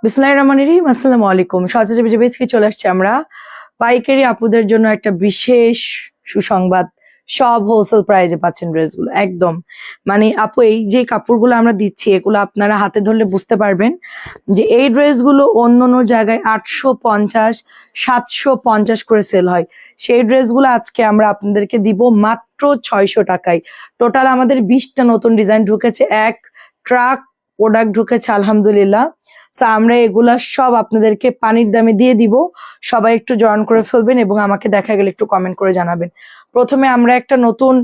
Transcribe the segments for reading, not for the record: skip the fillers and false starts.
বিসমিল্লাহির রহমানির রহিম। আসসালামু আলাইকুম। সহজে বেজে চলে আসছে আমরা পাইকারি আপুদের জন্য একটা বিশেষ সুসংবাদ। সব হোলসেল প্রাইজে পাচ্ছেন ড্রেসগুলো একদম। মানে আপু এই যে কাপড়গুলো আমরা দিচ্ছি এগুলো আপনারা হাতে ধরলে বুঝতে পারবেন যে এই ড্রেসগুলো অন্য অন্য জায়গায় 850 750 করে সেল হয়। সেই ড্রেসগুলো আজকে আমরা আপনাদেরকে দিব মাত্র 600 টাকায়। টোটাল আমাদের 20টা নতুন ডিজাইন ঢুকেছে, এক ট্রাক প্রোডাক্ট ঢুকেছে আলহামদুলিল্লাহ। আমরা এগুলা সব আপনাদেরকে পানির দামে দিয়ে দিব। সবাই একটু জয়েন করে ফেলবেন এবং আমাকে দেখা গেলে একটু কমেন্ট করে জানাবেন। প্রথমে আমরা একটা নতুন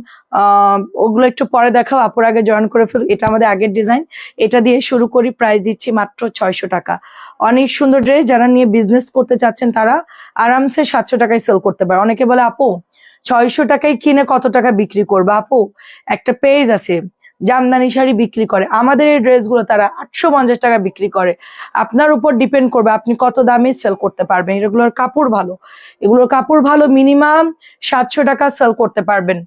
ওগুলো একটু পরে দেখাবো, আপুর আগে জয়েন করে ফেল। এটা আমাদের আগের ডিজাইন, এটা দিয়ে শুরু করি। প্রাইস দিচ্ছি মাত্র 600 টাকা। অনেক সুন্দর ড্রেস, যারা নিয়ে বিজনেস করতে চাচ্ছেন তারা আরামসে 700 টাকায় সেল করতে পারে। অনেকে বলে আপু 600 টাকায় কিনে কত টাকা বিক্রি করবে? আপু একটা পেজ আছে জামদানি শাড়ি বিক্রি করে, আমাদের এই ড্রেসগুলো তারা 850 টাকা বিক্রি করে। আপনার উপর ডিপেন্ড করবে আপনি কত দামে সেল করতে পারবেন। এগুলোর কাপড় ভালো, এগুলোর কাপড় ভালো, মিনিমাম 700 টাকা সেল করতে পারবেন।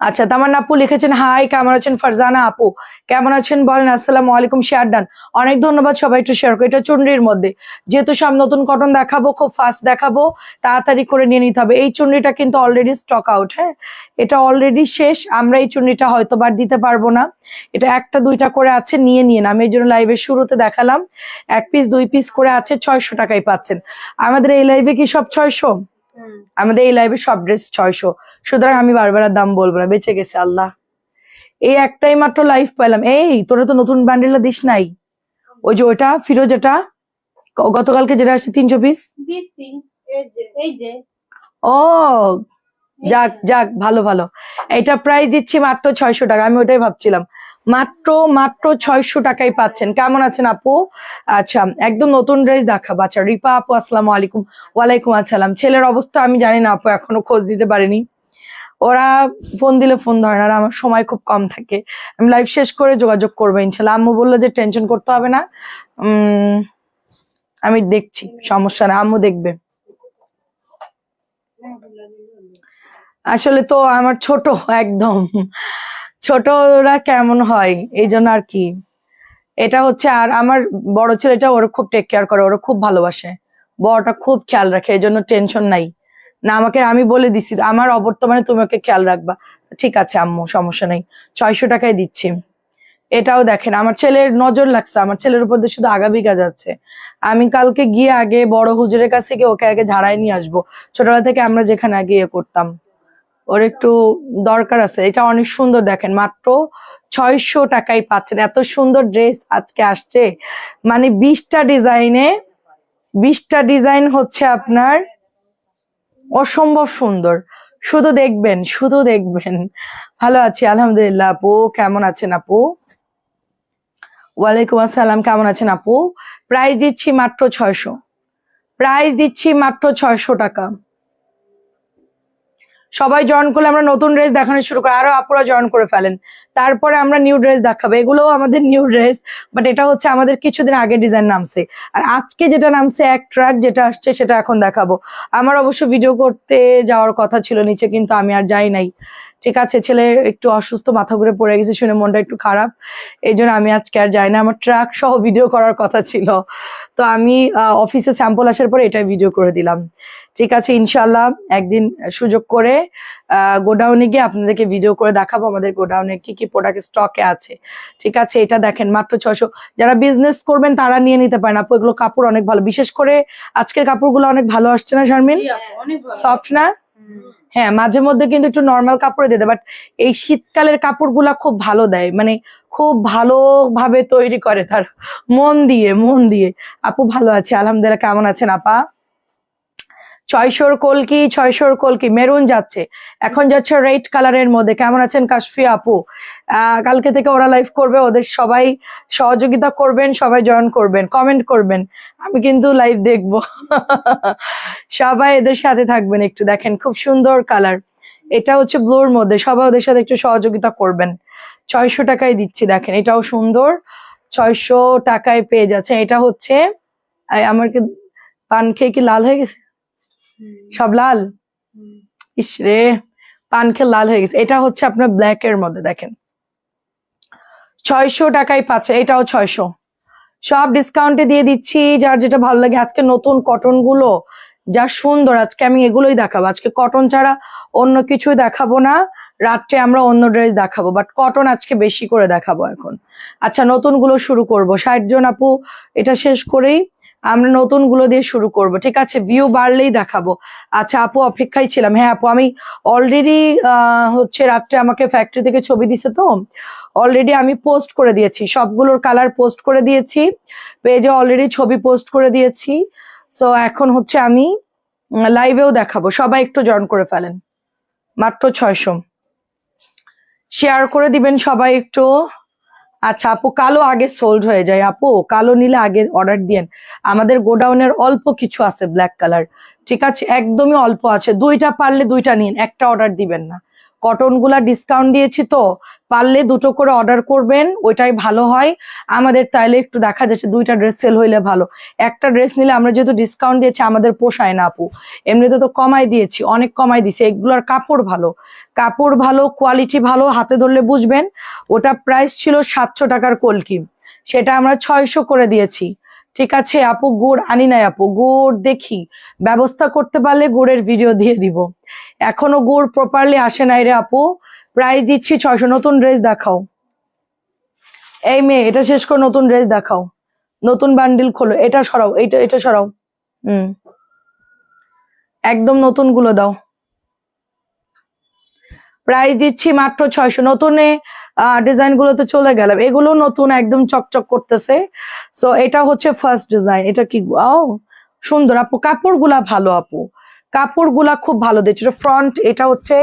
আচ্ছা, তামান্না আপু লিখেছেন হাই, কেমন আছেন? ফারজানা আপু কেমন আছেন বলেন? আসসালামু আলাইকুম। শেয়ার ডান, অনেক ধন্যবাদ। সবাই একটু শেয়ার করো। এটা চুনরির মধ্যে, যেহেতু সব নতুন কটন দেখাবো, খুব ফাস্ট দেখাবো, তাড়াতাড়ি করে নিয়ে নিতে হবে। এই চুনরিটা কিন্তু অলরেডি স্টক আউট। হ্যাঁ, এটা অলরেডি শেষ। আমরা এই চুনরিটা হয়তো বার দিতে পারবো না, এটা একটা দুইটা করে আছে, নিয়ে নিন। আমি এই জন্য লাইভের শুরুতে দেখালাম, 1 পিস 2 পিস করে আছে, 600 টাকায় পাচ্ছেন। আমাদের এই লাইভে কি সব 600? আমাদের এই লাইভে সব ড্রেস 600। সুতরাং আমি বারবার দাম বলবো না, বেঁচে গেছে আল্লাহ। এই একটাই মাত্র লাইভ পেলাম। এই তোরা তো নতুন ব্যান্ডেলটা দিস নাই? ওই যে ওইটা ফিরোজ, এটা গতকালকে যেটা আসছে 300 পিস। ও যাক যাক, ভালো ভালো। এটা প্রাইস দিচ্ছি মাত্র 600 টাকা। আমি ওটাই ভাবছিলাম, মাত্র মাত্র 600 টাকায় পাচ্ছেন। কেমন আছেন আপু? আচ্ছা, একদম নতুন ড্রেস দেখাবো। আচ্ছা, রিপা আপু আসসালামু আলাইকুম। ওয়ালাইকুম আসসালাম। ছেলের অবস্থা আমি জানি না আপু, এখনো খোঁজ দিতে পারিনি। ওরা ফোন দিলে ফোন ধরে না, আর আমার সময় খুব কম থাকে। আমি লাইভ শেষ করে যোগাযোগ করবো ইনশাল্লাহ। আম্মু বললো যে টেনশন করতে হবে না, আমি দেখছি, সমস্যা না, আম্মু দেখবে। আসলে তো আমার ছোট, একদম ছোটরা কেমন হয় এই জন্য আর কি। এটা হচ্ছে, আর আমার বড় ছেলেটা ওরা খুব টেক কেয়ার করে, ওরা খুব ভালোবাসে, বড়টা খুব খেয়াল রাখে, এই জন্য টেনশন নাই। না আমাকে, আমি বলে দিছি আমার অবর্তমানে তুমি ওকে খেয়াল রাখবা। ঠিক আছে আম্মু, সমস্যা নেই, 600 টাকায় দিচ্ছি। এটাও দেখেন, আমার ছেলের নজর লাগছে, আমার ছেলের উপর দিয়ে শুধু আগাবিগা যাচ্ছে। আমি কালকে গিয়ে আগে বড় হুজুরের কাছে গিয়ে ওকে আগে ঝাড়াই নিয়ে আসবো। ছোটবেলা থেকে আমরা যেখানে আগে ইয়ে করতাম, ওর একটু দরকার আছে। এটা অনেক সুন্দর, দেখেন মাত্র 600 টাকায় পাচ্ছেন। এত সুন্দর ড্রেস আজকে আসছে, মানে 20টা ডিজাইনে 20টা ডিজাইন হচ্ছে আপনার অসম্ভব সুন্দর। শুধু দেখবেন, শুধু দেখবেন। ভালো আছি আলহামদুলিল্লাহ। আপু কেমন আছেন? আপু ওয়ালাইকুম আসসালাম। কেমন আছেন আপু? প্রাইস দিচ্ছি মাত্র 600, প্রাইস দিচ্ছি মাত্র 600 টাকা। সবাই জয়েন করলে আমরা নতুন ড্রেস দেখানো শুরু করি, আরো আপুরা জয়েন করে ফেলেন, তারপরে আমরা নিউ ড্রেস দেখাবো। এগুলোও আমাদের নিউ ড্রেস, বাট এটা হচ্ছে আমাদের কিছুদিন আগে ডিজাইন নামছে। আর আজকে যেটা নামছে এক ট্রাক যেটা আসছে সেটা এখন দেখাবো। আমার অবশ্য ভিডিও করতে যাওয়ার কথা ছিল নিচে, কিন্তু আমি আর যাই নাই। ঠিক আছে, ছেলে একটু অসুস্থ, মাথা ঘুরে পড়ে গেছে, শুনে মনটা একটু খারাপ, এই জন্য আমি আজকে আর যাই না। আমার ট্রাক সহ ভিডিও করার কথা ছিল, তো আমি অফিসে স্যাম্পল আসার পরে এটাই ভিডিও করে দিলাম। ঠিক আছে, ইনশাল্লাহ একদিন সুযোগ করে গোডাউনে গিয়ে আপনাদেরকে ভিডিও করে দেখাবো আমাদের গোডাউনে কি কি প্রোডাক্ট স্টকে আছে। ঠিক আছে, এটা দেখেন মাত্র 600। যারা বিজনেস করবেন তারা নিয়ে নিতে পারেন আপু, এগুলো কাপড় অনেক ভালো। বিশেষ করে আজকের কাপড়গুলো অনেক ভালো আসছে না শারমিন? সফট না? হ্যাঁ, মাঝে মধ্যে কিন্তু একটু নর্মাল কাপড়ে দিয়ে দেয়, বাট এই শীতকালের কাপড়গুলা খুব ভালো দেয়, মানে খুব ভালোভাবে তৈরি করে, তার মন দিয়ে মন দিয়ে। আপু ভালো আছে আলহামদুলিল্লাহ। কেমন আছেন আপা? 600 কলকি, 600 কলকি মেরুন যাচ্ছে, এখন যাচ্ছে রেড কালারের মধ্যে। কেমন আছেন কাশফি আপু? কালকে থেকে ওরা লাইভ করবে, ওদের সবাই সহযোগিতা করবেন, সবাই জয়েন করবেন, কমেন্ট করবেন, আমি কিন্তু লাইভ দেখবো সবাই এদের সাথে থাকবেন একটু। দেখেন খুব সুন্দর কালার, এটা হচ্ছে ব্লুর মধ্যে, সবাই ওদের সাথে একটু সহযোগিতা করবেন। 600 টাকায় দিচ্ছি, দেখেন এটাও সুন্দর, 600 টাকায় পেয়ে যাচ্ছে। এটা হচ্ছে আমার কি পান খেয়ে কি লাল হয়ে গেছে? সব লাল, ইসরে পান খেয়ে লাল হয়ে গেছে। এটা হচ্ছে আপনার ব্ল্যাক এর মধ্যে, দেখেন 600 টাকায় পাচ্ছে। এটাও 600, সব ডিসকাউন্টে দিয়ে দিচ্ছি, যার যেটা ভালো লাগে। আজকে নতুন কটন গুলো যা সুন্দর, আজকে আমি এগুলোই দেখাবো। আজকে কটন ছাড়া অন্য কিছুই দেখাবো না, রাত্রে আমরা অন্য ড্রেস দেখাবো, বাট কটন আজকে বেশি করে দেখাবো এখন। আচ্ছা, নতুন গুলো শুরু করব। 60 জন আপু এটা শেষ করেই আমরা নতুন গুলো দিয়ে শুরু করব, ঠিক আছে? ভিউ বাড়লেই দেখাবো। আচ্ছা আপু, অপেক্ষায় ছিলাম। হ্যাঁ আপু, আমি অলরেডি হচ্ছে রাত্রে আমাকে ফ্যাক্টরি থেকে ছবি দিছে, তো অলরেডি আমি পোস্ট করে দিয়েছি, সবগুলোর কালার পোস্ট করে দিয়েছি পেজে, অলরেডি ছবি পোস্ট করে দিয়েছি। সো এখন হচ্ছে আমি লাইভেও দেখাবো, সবাই একটু জয়েন করে ফেলেন। মাত্র 600, শেয়ার করে দিবেন সবাই একটু। আচ্ছা আপু, কালো আগে সোল্ড হয়ে যায়, আপু কালো নিলে আগে অর্ডার দিয়েন। আমাদের গোডাউনের অল্প কিছু আছে ব্ল্যাক কালার, ঠিক আছে? একদমই অল্প আছে, দুইটা পারলে দুইটা নিন, একটা অর্ডার দিবেন না। কটন গুলা ডিসকাউন্ট দিয়েছি, তো পারলে দুটো করে অর্ডার করবেন, ওইটাই ভালো হয় আমাদের। তাইলে একটু দেখা যাচ্ছে দুইটা ড্রেস সেল হইলে ভালো। একটা ড্রেস নিলে আমরা যেহেতু ডিসকাউন্ট দিয়েছি আমাদের পোষায় না আপু, এমনিতে তো কমাই দিয়েছি, অনেক কমাই দিয়েছি। এগুলোর কাপড় ভালো, কাপড় ভালো, কোয়ালিটি ভালো, হাতে ধরলে বুঝবেন। ওটা প্রাইস ছিল 700 টাকার কলকি, সেটা আমরা 600 করে দিয়েছি, ঠিক আছে আপু? গুড় আনি নাই আপু, গুড় দেখি ব্যবস্থা করতে পারলে গুড়ের ভিডিও দিয়ে দিব। এখনো গুড় প্রপারলি আসে নাই রে আপু। প্রাইস দিচ্ছি 600। নতুন ড্রেস দেখাও। এই মেয়ে, এটা শেষ করে নতুন ড্রেস দেখাও। নতুন বান্ডিল খোলো, এটা সরাও, এটা সরাও। একদম নতুন গুলো দাও। প্রাইস দিচ্ছি মাত্র 600। নতুনে ডিজাইন গুলোতে চলে গেলাম, এগুলো নতুন একদম চকচক করতেছে। সো এটা হচ্ছে ফার্স্ট ডিজাইন। এটা কি সুন্দর আপু, কাপড়গুলা ভালো আপু, কাপড়গুলা খুব ভালো দিচ্ছে। ফ্রন্ট, এটা হচ্ছে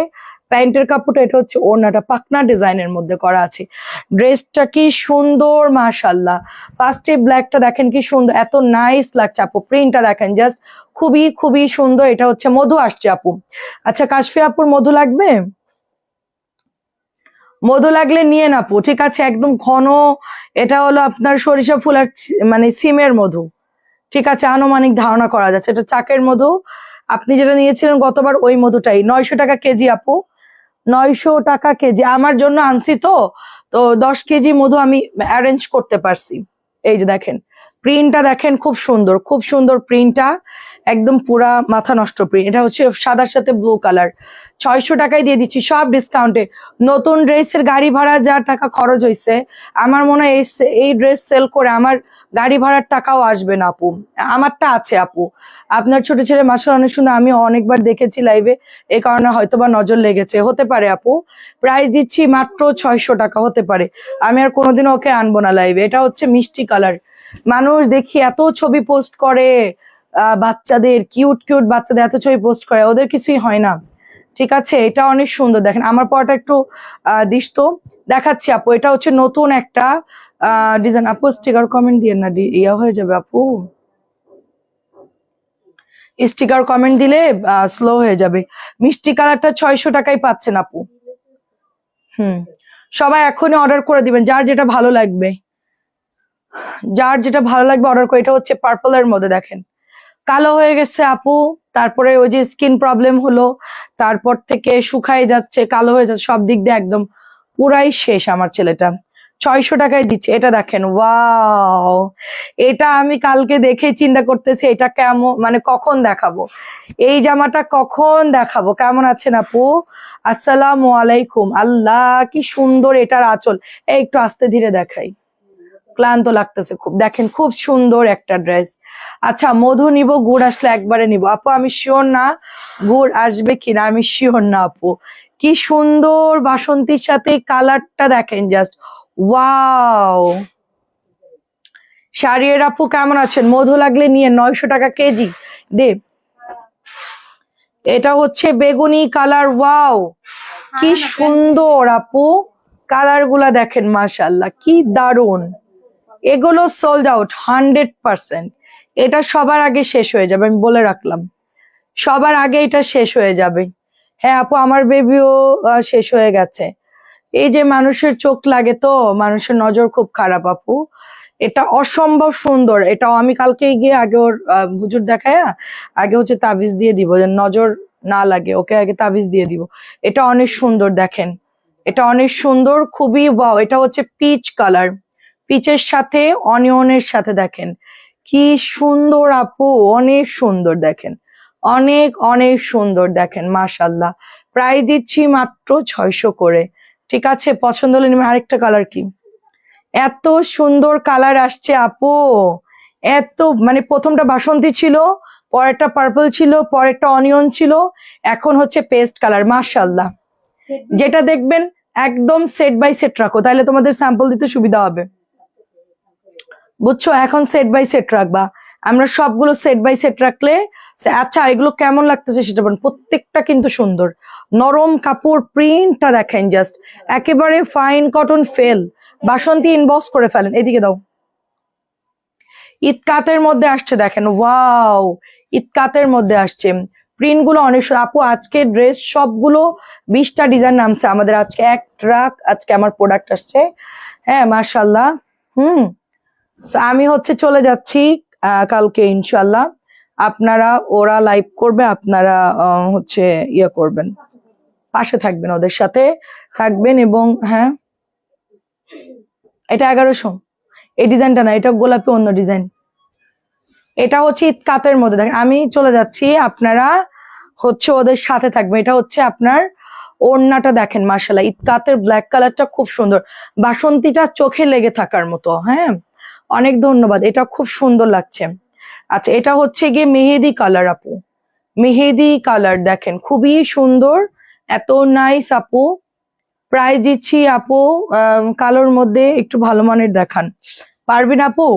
প্যান্টের কাপড়টা, এটা হচ্ছে ওড়নাটা, পাকনা ডিজাইনের মধ্যে করা আছে। ড্রেসটা কি সুন্দর, মাশাল্লাহ। ফার্স্টে ব্ল্যাকটা দেখেন কি সুন্দর, এত নাইস লাগছে আপু। প্রিন্টটা দেখেন জাস্ট, খুবই খুবই সুন্দর। এটা হচ্ছে মধু আসছে আপু। আচ্ছা কাশফি আপুর মধু লাগবে? মধু লাগলে নিয়ে না আপু, ঠিক আছে? একদম ঘন, এটা হলো আপনার সরিষা ফুল আর মানে সিমের মধু, ঠিক আছে? আনুমানিক ধারণা করা যাচ্ছে এটা চাকের মধু। আপনি যেটা নিয়েছিলেন গতবার ওই মধুটাই। 900 টাকা কেজি আপু, 900 টাকা কেজি। আমার জন্য আনছি, তো তো 10 কেজি মধু আমি অ্যারেঞ্জ করতে পারছি। এই যে দেখেন প্রিন্টটা, দেখেন খুব সুন্দর, খুব সুন্দর প্রিন্টটা, একদম পুরা মাথা নষ্ট প্রিন্ট। এটা হচ্ছে সাদার সাথে ব্লু কালার। 600 টাকায় দিয়ে দিচ্ছি, সব ডিসকাউন্টে। নতুন ড্রেসের গাড়ি ভাড়া যা টাকা খরচ হয়েছে, আমার মনে হয় এই ড্রেস সেল করে আমার গাড়ি ভাড়ার টাকাও আসবে না আপু। আমারটা আছে আপু, আপনার ছোট ছেলে মাসাল অনেক সুন্দর, আমি অনেকবার দেখেছি লাইভে, এই কারণে হয়তোবা নজর লেগেছে, হতে পারে আপু। প্রাইস দিচ্ছি মাত্র 600 টাকা, হতে পারে। আমি আর কোনোদিনও ওকে আনবো না লাইভে। এটা হচ্ছে মিষ্টি কালার। মানুষ দেখি এত ছবি পোস্ট করে, বাচ্চাদের, কিউট কিউট বাচ্চাদের এত ছবি পোস্ট করে, ওদের কিছুই হয় না, ঠিক আছে? এটা অনেক সুন্দর, দেখেন আমার পরাটা একটু দিস তো, দেখাচ্ছি আপু। এটা হচ্ছে নতুন একটা ডিজাইন। আপু স্টিকার কমেন্ট দিয়ে না, ইয়া হয়ে যাবে আপু, স্টিকার কমেন্ট দিলে স্লো হয়ে যাবে। মিষ্টি কালারটা 600 টাকায় পাচ্ছেন আপু। সবাই এখনই অর্ডার করে দিবেন, যার যেটা ভালো লাগবে, যার যেটা ভালো লাগবে অর্ডার করে। এটা হচ্ছে পার্পলের মধ্যে, দেখেন কালো হয়ে গেছে আপু, তারপরে ওই যে স্কিন প্রবলেম হলো, তারপর থেকে শুকায় যাচ্ছে, কালো হয়ে যাচ্ছে, সব দিক দিয়ে একদম পুরাই শেষ আমার ছেলেটা। 600 টাকায় দিচ্ছে। এটা দেখেন, ওয়াও, এটা আমি কালকে দেখে চিন্তা করতেছি এটা কেমন, মানে কখন দেখাবো এই জামাটা, কখন দেখাবো। কেমন আছেন আপু? আসসালামু আলাইকুম। আল্লাহ কি সুন্দর এটার আঁচল। একটু আস্তে ধীরে দেখাই, ক্লান্ত লাগতেছে খুব। দেখেন খুব সুন্দর একটা ড্রেস। আচ্ছা মধু নিব, গুড় আসলে একবারে নিব আপু। আমি শিওর না গুড় আসবে কিনা, আমি শিওর না আপু। কি সুন্দর বাসন্তীর সাথে কালারটা দেখেন জাস্ট, ওয়াও। শাড়ির আপু কেমন আছেন? মধু লাগলে নিয়ে, 900 টাকা কেজি দে। এটা হচ্ছে বেগুনি কালার, ওয়াও কি সুন্দর আপু, কালার গুলা দেখেন, মাশাআল্লাহ কি দারুন। এগুলো সোল্ড আউট 100%। এটা সবার আগে শেষ হয়ে যাবে, আমি বলে রাখলাম, সবার আগে এটা শেষ হয়ে যাবে। হ্যাঁ আপু, আমার বেবিও শেষ হয়ে গেছে। এই যে মানুষের চোখ লাগে, তো মানুষের নজর খুব খারাপ আপু। এটা অসম্ভব সুন্দর। এটাও আমি কালকে গিয়ে আগে ওর হুজুর দেখায় আগে হচ্ছে তাবিজ দিয়ে দিব, যে নজর না লাগে, ওকে আগে তাবিজ দিয়ে দিব। এটা অনেক সুন্দর, দেখেন এটা অনেক সুন্দর, খুবই ওয়াও। এটা হচ্ছে পিচ কালার, পিচের সাথে অনিয়নের সাথে দেখেন কি সুন্দর আপু, অনেক সুন্দর দেখেন, অনেক অনেক সুন্দর দেখেন মাশাল্লাহ। প্রাইস দিচ্ছি মাত্র 600 করে। ঠিক আছে, পছন্দ হলে নিবে। আরেকটা কালার কি, এত সুন্দর কালার আসছে আপু, এত মানে প্রথমটা বাসন্তী ছিল, পরেরটা পার্পল ছিল, পরেরটা অনিয়ন ছিল, এখন হচ্ছে পেস্ট কালার মাশাল্লাহ। যেটা দেখবেন একদম সেট বাই সেট রাখো, তাহলে তোমাদের স্যাম্পল দিতে সুবিধা হবে, বুঝছো? এখন সেট বাই সেট রাখবা, আমরা সবগুলো সেট বাই সেট রাখলে। আচ্ছা এগুলো কেমন লাগতেছে সেটা বলেন, প্রত্যেকটা কিন্তু সুন্দর, নরম কাপড়, প্রিন্টটা দেখেন জাস্ট একেবারে ফাইন কটন ফেল। বাসন্তী ইনবক্স করে ফেলেন, এদিকে দাও। ইতকাতের মধ্যে আসছে দেখেন, ওয়াও, ইতকাতের মধ্যে আসছে, প্রিন্ট গুলো অনেক সুন্দর আপু। আজকে ড্রেস সবগুলো 20টা ডিজাইন নামছে আমাদের আজকে, এক ট্রাক আজকে আমার প্রোডাক্ট আসছে। হ্যাঁ মাশাল্লাহ। আমি হচ্ছে চলে যাচ্ছি কালকে ইনশাল্লাহ। আপনারা, ওরা লাইভ করবে, আপনারা হচ্ছে ইয়ে করবেন, পাশে থাকবেন, ওদের সাথে থাকবেন। এবং হ্যাঁ, এটা 1100, এই ডিজাইনটা না, এটা গোলাপি অন্য ডিজাইন, এটা হচ্ছে ইতকাতের মধ্যে দেখেন। আমি চলে যাচ্ছি, আপনারা হচ্ছে ওদের সাথে থাকবেন। এটা হচ্ছে আপনার ওড়নাটা দেখেন মাশাআল্লাহ, ইতকাতের ব্ল্যাক কালারটা খুব সুন্দর, বাসন্তীটা চোখে লেগে থাকার মতো। হ্যাঁ, অনেক ধন্যবাদ, এটা খুব সুন্দর লাগছে। আচ্ছা এটা হচ্ছে গিয়ে মেহেদি কালার আপু, মেহেদি কালার দেখেন খুবই সুন্দর, এত নাইস আপু। প্রাইস দিচ্ছি আপু কালোর মধ্যে একটু ভালো মানের দেখান, পারবেন আপু?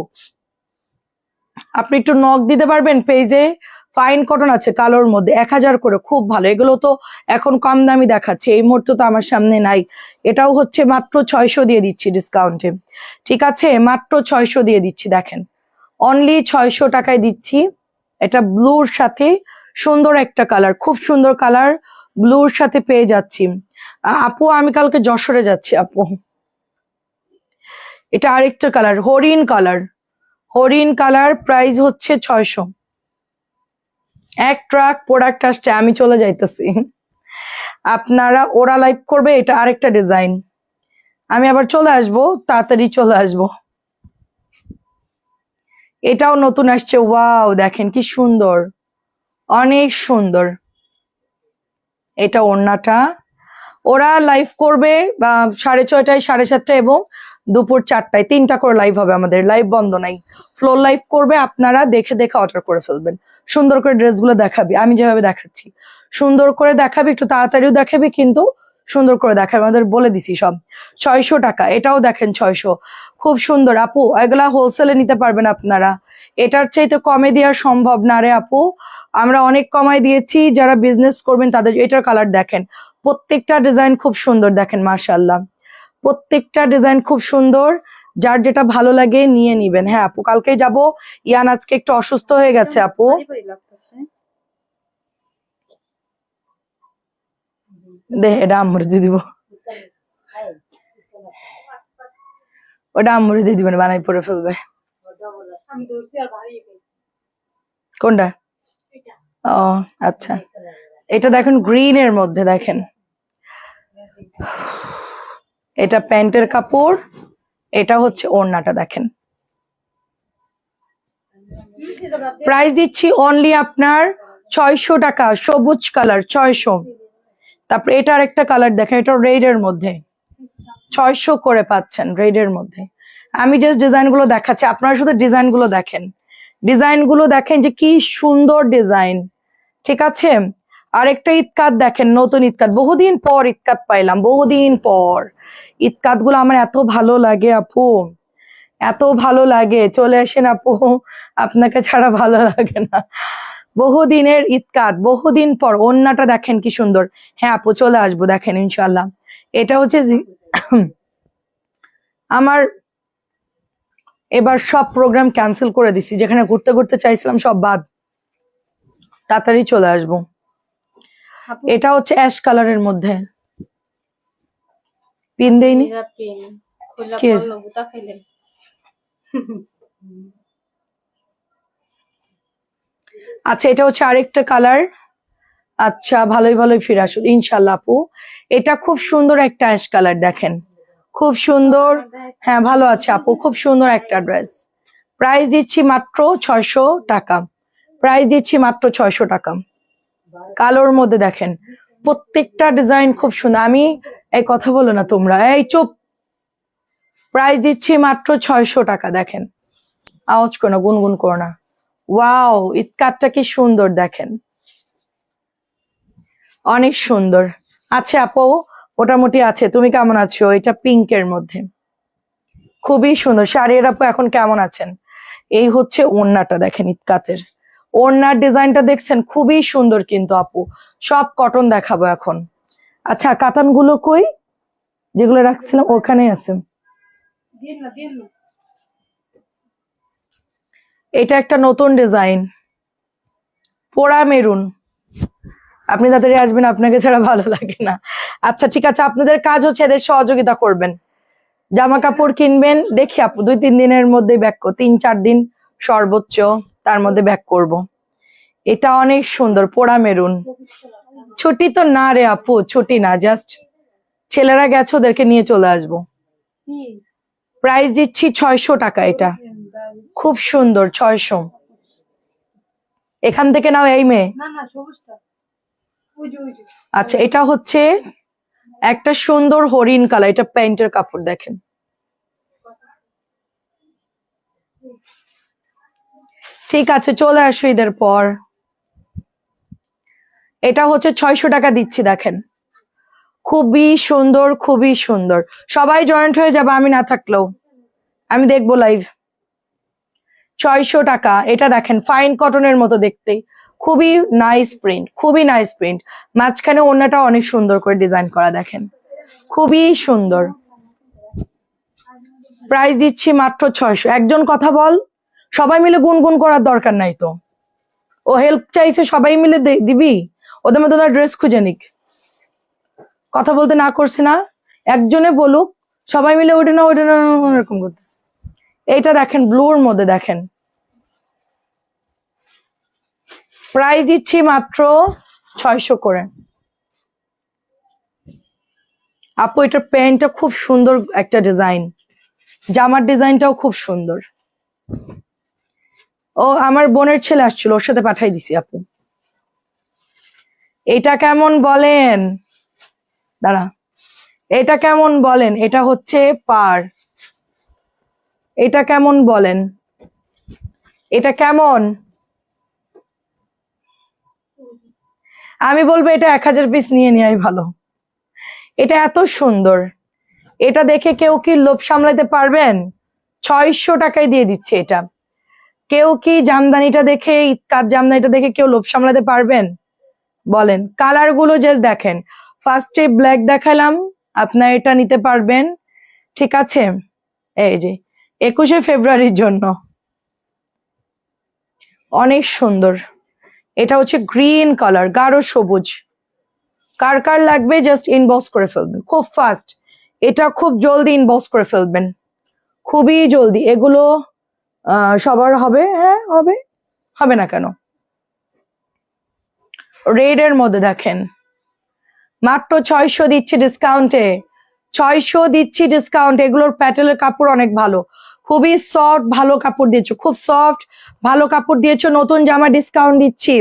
আপনি একটু নক দিতে পারবেন পেজে? ফাইন কটন আছে কালোর মধ্যে 1000 করে, খুব ভালো। এগুলো তো এখন কম দামি দেখাচ্ছে, এই মুহূর্তে তো আমার সামনে নাই। এটাও হচ্ছে মাত্র 600 দিয়ে দিচ্ছি ডিসকাউন্টে, ঠিক আছে? মাত্র 600 দিয়ে দিচ্ছি, দেখেন অনলি 600 টাকায় দিচ্ছি। এটা ব্লুর সাথে সুন্দর একটা কালার, খুব সুন্দর কালার, ব্লুর সাথে পেয়ে যাচ্ছি। আপু আমি কালকে যশোরে যাচ্ছি আপু। এটা আরেকটা কালার, হরিণ কালার, হরিণ কালার, প্রাইস হচ্ছে 600। এক ট্রাক প্রোডাক্ট আসছে, আমি চলে যাইতেছি, আপনারা, ওরা লাইভ করবে। এটা আরেকটা ডিজাইন, আমি আবার চলে আসবো, তাড়াতাড়ি চলে আসবো। এটাও নতুন আসছে, ওয়াও দেখেন কি সুন্দর, অনেক সুন্দর। এটা ওড়নাটা, ওরা লাইভ করবে 6:30, 7:30 এবং দুপুর 4টায়, 3টা করে লাইভ হবে, আমাদের লাইভ বন্ধ নাই, ফ্লোর লাইভ করবে। আপনারা দেখে দেখে অর্ডার করে ফেলবেন, সুন্দর করে ড্রেসগুলো দেখাবি, আমি যেভাবে দেখাচ্ছি সুন্দর করে দেখাবি, একটু তাড়াতাড়িও দেখাবি কিন্তু সুন্দর করে দেখাবি, আমাদের বলে দিছি সব। 600 টাকা, এটাও দেখেন 600, খুব সুন্দর আপু। এগুলা হোলসেলে নিতে পারবেন আপনারা, এটার চাইতে কমে দেওয়া সম্ভব না রে আপু, আমরা অনেক কমাই দিয়েছি। যারা বিজনেস করবেন তাদের, এটার কালার দেখেন, প্রত্যেকটা ডিজাইন খুব সুন্দর দেখেন মাশাআল্লাহ, প্রত্যেকটা ডিজাইন খুব সুন্দর। যার যেটা ভালো লাগে নিয়ে নিবেন। হ্যাঁ আপু কালকে যাব, ইয়ান আজকে একটু অসুস্থ হয়ে গেছে আপু। দে এটা আম্মুর দিয়ে দিব, ওটা আম্মুর দিয়ে দিবেন, বানাই পরে ফেলবে। কোনটা? ও আচ্ছা, এটা দেখেন গ্রিন এর মধ্যে দেখেন, এটা প্যান্টের কাপড়, এটা হচ্ছে ওড়নাটা দেখেন। প্রাইস দিচ্ছি অনলি আপনার 600 টাকা, সবুজ কালার 600। তারপরে এটা আরেকটা কালার দেখেন, এটা রেড এর মধ্যে, 600 করে পাচ্ছেন রেড এর মধ্যে। আমি জাস্ট ডিজাইন গুলো দেখাচ্ছি, আপনারা শুধু ডিজাইন গুলো দেখেন, ডিজাইন গুলো দেখেন যে কি সুন্দর ডিজাইন, ঠিক আছে? আরেকটা ইতকাত দেখেন, নতুন ইতকাত, বহুদিন পর ইতকাত পাইলাম, বহুদিন পর। ইতকাত গুলো আমার এত ভালো লাগে আপু, এত ভালো লাগে, চলে আসেন আপু, আপনাকে ছাড়া ভালো লাগে না। বহুদিনের ইতকাত, বহুদিন পর। ওড়নাটা দেখেন কি সুন্দর। হ্যাঁ আপু চলে আসবো, দেখেন ইনশাল্লাহ। এটা হচ্ছে আমার এবার সব প্রোগ্রাম ক্যান্সেল করে দিছি, যেখানে ঘুরতে ঘুরতে চাইছিলাম সব বাদ, তাড়াতাড়ি চলে আসবো। এটা হচ্ছে অ্যাশ কালারের মধ্যে, পিন দেইনি কি হয়েছে? আচ্ছা এটা হচ্ছে আরেকটা কালার। আচ্ছা ভালোই ভালোই ফিরে আসুন ইনশাল্লাহ আপু। এটা খুব সুন্দর একটা অ্যাশ কালার দেখেন, খুব সুন্দর। হ্যাঁ ভালো আছে আপু, খুব সুন্দর একটা ড্রেস। প্রাইস দিচ্ছি মাত্র 600 টাকা। প্রাইস দিচ্ছি মাত্র 600 টাকা। কালোর মধ্যে দেখেন প্রত্যেকটা ডিজাইন খুব সুন্দর। আমি এই কথা বলো না তোমরা, এই চুপ। প্রাইস দিচ্ছি মাত্র 600 টাকা। দেখেন, আওয়াজ করো না, গুনগুন করো না। ওয়াও, ইতকারটা কি সুন্দর দেখেন, অনেক সুন্দর। আছে আপু, মোটামুটি আছে। তুমি কেমন আছো? এটা পিঙ্কের মধ্যে খুবই সুন্দর। শাড়ির আপু এখন কেমন আছেন? এই হচ্ছে ওড়নাটা দেখেন, ইতকাতের ওড়নার ডিজাইনটা দেখছেন, খুবই সুন্দর কিন্তু আপু। সব কটন দেখাবো এখন। আচ্ছা, কাতানগুলো কই? যেগুলো রাখছিলাম ওখানে আছে। এটা একটা নতুন ডিজাইন, পোড়া মেরুন। আপনি তাড়াতাড়ি আসবেন, আপনাকে ছাড়া ভালো লাগে না। আচ্ছা ঠিক আছে, আপনাদের কাজ হচ্ছে এদের সহযোগিতা করবেন। জামা কাপড় কিনবেন, দেখি আপু 2-3 দিনের মধ্যে ব্যাক, 3-4 দিন সর্বোচ্চ, তার মধ্যে ব্যাক করব। এটা অনেক সুন্দর, পোড়া মেরুন। ছুটি তো না রে আপু, ছুটি না, জাস্ট ছেলেরা গেছে, ওদেরকে নিয়ে চলে আসবো। প্রাইস দিচ্ছি 600 টাকা। এটা খুব সুন্দর, 600। এখান থেকে নাও এই মেয়ে। আচ্ছা, এটা হচ্ছে একটা সুন্দর হরিণ কালার, এটা প্যান্টের কাপড় দেখেন। ঠিক আছে, চলে আসো ঈদের পর। এটা হচ্ছে 600 টাকা দিচ্ছি, দেখেন খুবই সুন্দর, খুবই সুন্দর। সবাই জয়েন্ট হয়ে যাবে, আমি না থাকলেও আমি দেখবো লাইভ। 600 টাকা। এটা দেখেন ফাইন কটনের মতো দেখতে, খুবই নাইস প্রিন্ট, খুবই নাইস প্রিন্ট। মাঝখানে ওড়নাটা অনেক সুন্দর করে ডিজাইন করা, দেখেন খুবই সুন্দর। প্রাইস দিচ্ছি মাত্র 600। একজন কথা বল, সবাই মিলে গুনগুন করার দরকার নাই তো। ও হেল্প চাইছে, সবাই মিলে দিবি। ওদের মধ্যে ড্রেস খুঁজে নিক, কথা বলতে না করছি না। একজনে বলুক, সবাই মিলে ওইটা না ওইটা না এরকম করতেছে। এইটা দেখেন ব্লুর মধ্যে, দেখেন প্রাইস দিচ্ছি মাত্র 600 করে। আপু এটার প্যান্টটা খুব সুন্দর একটা ডিজাইন, জামার ডিজাইনটাও খুব সুন্দর। ও আমার বোনের ছেলে আসছিল, ওর সাথে পাঠাই দিছি আপু। এটা কেমন বলেন? দাঁড়া, এটা কেমন বলেন? এটা হচ্ছে পার। এটা কেমন বলেন? এটা কেমন? আমি বলবো এটা 1000 পিস নিয়ে নেওয়াই ভালো। এটা এত সুন্দর, এটা দেখে কেউ কি লোভ সামলাতে পারবেন? 600 টাকায় দিয়ে দিচ্ছে এটা। কেউ কি জামদানিটা দেখে, ইতকার জামদানিটা দেখে কেউ লোভ সামলাতে পারবেন বলেন? কালার গুলো জাস্ট দেখেন। ফার্স্টে ব্ল্যাক দেখালাম, আপনার এটা নিতে পারবেন, ঠিক আছে? এই যে 21শে ফেব্রুয়ারির জন্য অনেক সুন্দর। এটা হচ্ছে গ্রিন কালার, গাঢ় সবুজ। কার কার লাগবে জাস্ট ইনবক্স করে ফেলবেন খুব ফাস্ট। এটা খুব জলদি ইনবক্স করে ফেলবেন, খুবই জলদি। এগুলো সবার হবে? হ্যাঁ হবে, হবে না কেন? রেড এর মধ্যে দেখেন, মাত্র 600 দিচ্ছি ডিসকাউন্টে। 600 দিচ্ছি ডিসকাউন্ট। এগুলোর প্যাটেলের কাপড় অনেক ভালো, খুবই সফট, ভালো কাপড় দিয়েছো, খুব সফট ভালো কাপড় দিয়েছো। নতুন জামা ডিসকাউন্ট দিচ্ছি।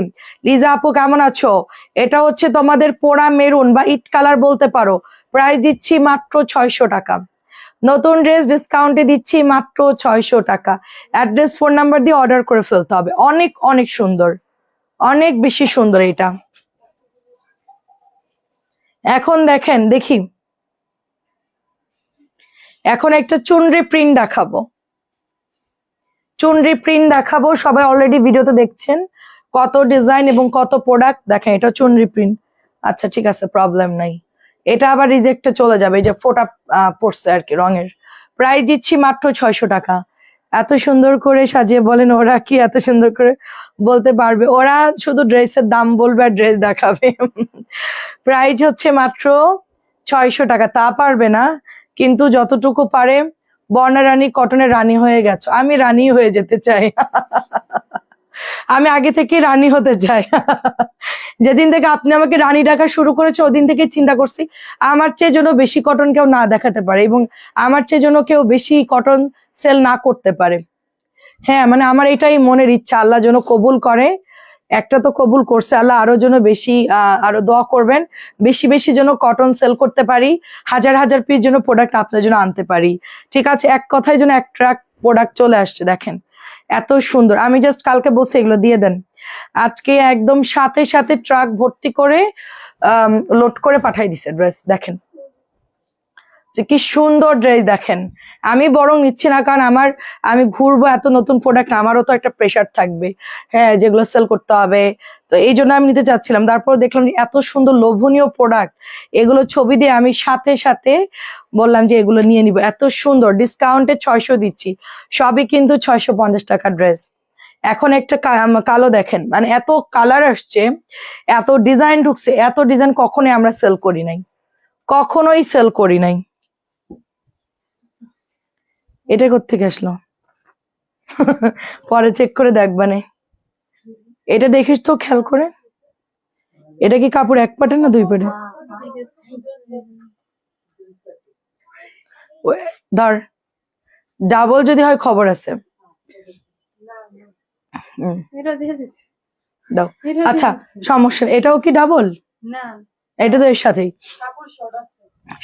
লিজা আপু কেমন আছো? এটা হচ্ছে তোমাদের পোড়া মেরুন বা ইট কালার বলতে পারো। প্রাইস দিচ্ছি মাত্র 600 টাকা। নতুন ড্রেস ডিসকাউন্টে দিচ্ছি মাত্র 600 টাকা। অ্যাড্রেস, ফোন নাম্বার দিয়ে অর্ডার করে ফেলতে হবে। অনেক অনেক সুন্দর, অনেক বেশি সুন্দর এটা। এখন দেখেন, দেখি এখন একটা চুনরি প্রিন্ট দেখাবো। চুনরি প্রিন্ট দেখাবো, সবাই অলরেডি ভিডিওতে দেখছেন কত ডিজাইন এবং কত প্রোডাক্ট। দেখেন এটা চুনরি প্রিন্ট। আচ্ছা ঠিক আছে, প্রবলেম নাই। এটা আবার রিজেক্টে চলে যাবে, এই যে ফোটা পড়ছে আর কি রঙের। প্রাইস দিচ্ছি মাত্র 600 টাকা। এত সুন্দর করে সাজিয়ে বলেন, ওরা কি এত সুন্দর করে বলতে পারবে? ওরা শুধু ড্রেসের দাম বলবে আর ড্রেস দেখাবে। প্রাইস হচ্ছে মাত্র 600 টাকা। তা পারবে না, কিন্তু যতটুকু পারে। বর্ণা রানী কটনের রানী হয়ে গেছো। আমি রানী হয়ে যেতে চাই। আমি আগে থেকে রানী হতে চাই। যেদিন থেকে আপনি আমাকে রানী ডাকা শুরু করেছে ওদিন থেকে চিন্তা করছি আমার চেয়ে যেন বেশি কটন কেউ না দেখাতে পারে এবং আমার চেয়ে যেন কেউ বেশি কটন সেল না করতে পারে। হ্যাঁ মানে আমার এটাই মনের ইচ্ছা, আল্লাহ যেন কবুল করে। একটা তো কবুল করছে আল্লাহ, আরো যেন বেশি আরো দোয়া করবেন, বেশি বেশি যেন কটন সেল করতে পারি, হাজার হাজার পিস যেন প্রোডাক্ট আপনার জন্য আনতে পারি। ঠিক আছে, এক কথায় যেন এক ট্রাক প্রোডাক্ট চলে আসছে। দেখেন এত সুন্দর, আমি জাস্ট কালকে বসে এগুলো দিয়ে দেন, আজকে একদম সাথে সাথে ট্রাক ভর্তি করে লোড করে পাঠাই দিছে ড্রেস। দেখেন যে কি সুন্দর ড্রেস, দেখেন আমি বরং নিচ্ছি না কারণ আমি ঘুরবো এত নতুন প্রোডাক্ট, আমারও তো একটা প্রেশার থাকবে, হ্যাঁ যেগুলো সেল করতে হবে, তো এই জন্য আমি নিতে চাচ্ছিলাম। তারপর দেখলাম এত সুন্দর লোভনীয় প্রোডাক্ট, এগুলো ছবি দিয়ে আমি সাথে সাথে বললাম যে এগুলো নিয়ে নিব। এত সুন্দর ডিসকাউন্টে 600 দিচ্ছি, সবই কিন্তু 650 টাকা ড্রেস। এখন একটা কালো দেখেন, মানে এত কালার আসছে, এত ডিজাইন ঢুকছে, এত ডিজাইন কখনোই আমরা সেল করি নাই, কখনোই সেল করি নাই। এটা কোত্থেকে আসলো পরে চেক করে দেখবানে, এটা দেখিস তো খেয়াল করে, এটা কি কাপড় এক পাটে না দুই পাটে? ধর ডাবল যদি হয় খবর আছে। দাও, আচ্ছা সমস্যা নেই। এটাও কি ডাবল? না, এটা তো এর সাথেই।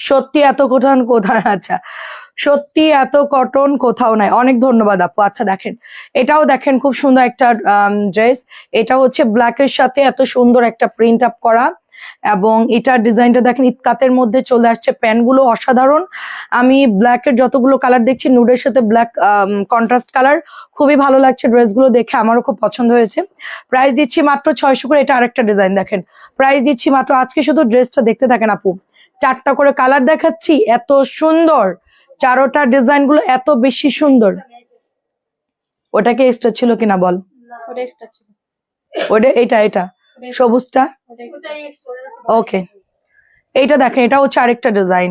সত্যি এত কটন কোথায়? আচ্ছা সত্যি এত কটন কোথাও নাই। অনেক ধন্যবাদ আপু। আচ্ছা দেখেন এটাও দেখেন খুব সুন্দর একটা ড্রেস, এটা হচ্ছে ব্ল্যাকের সাথে এত সুন্দর একটা প্রিন্ট আপ করা, এবং এটার ডিজাইনটা দেখেন ইতকাতের মধ্যে চলে আসছে, প্যান্টগুলো অসাধারণ। আমি ব্ল্যাকের যতগুলো কালার দেখছি নুডের সাথে ব্ল্যাক কন্ট্রাস্ট কালার, খুবই ভালো লাগছে ড্রেসগুলো দেখে, আমারও খুব পছন্দ হয়েছে। প্রাইস দিচ্ছি মাত্র 600 করে। এটা আরেকটা ডিজাইন দেখেন, প্রাইস দিচ্ছি মাত্র, আজকে শুধু ড্রেসটা দেখতে থাকেন আপু, 4টা করে কালার দেখাচ্ছি, এত সুন্দর চারোটা ডিজাইন গুলো এত বেশি সুন্দর। ওটাকে এক্সট্রা ছিল কিনা বল? ওটা এটা সবুজটা ওকে। এইটা দেখেন, এটা হচ্ছে আরেকটা ডিজাইন,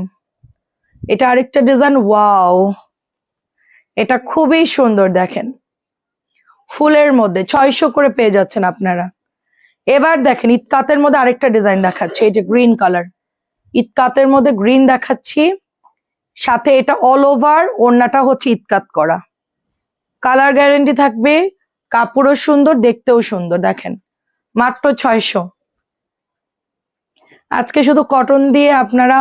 এটা আরেকটা ডিজাইন, ওয়াও এটা খুবই সুন্দর। দেখেন ফুলের মধ্যে 600 করে পেয়ে যাচ্ছেন আপনারা। এবার দেখেন ইতকাতের মধ্যে আরেকটা ডিজাইন দেখাচ্ছি, এই যে গ্রিন কালার, ইতকাতের মধ্যে গ্রিন দেখাচ্ছি, সাথে এটা অল ওভার ওড়নাটা হচ্ছে ইতকাত করা, কালার গ্যারেন্টি থাকবে, কাপড়ও সুন্দর, দেখতেও সুন্দর। দেখেন মাত্র 600। আজকে শুধু কটন দিয়ে আপনারা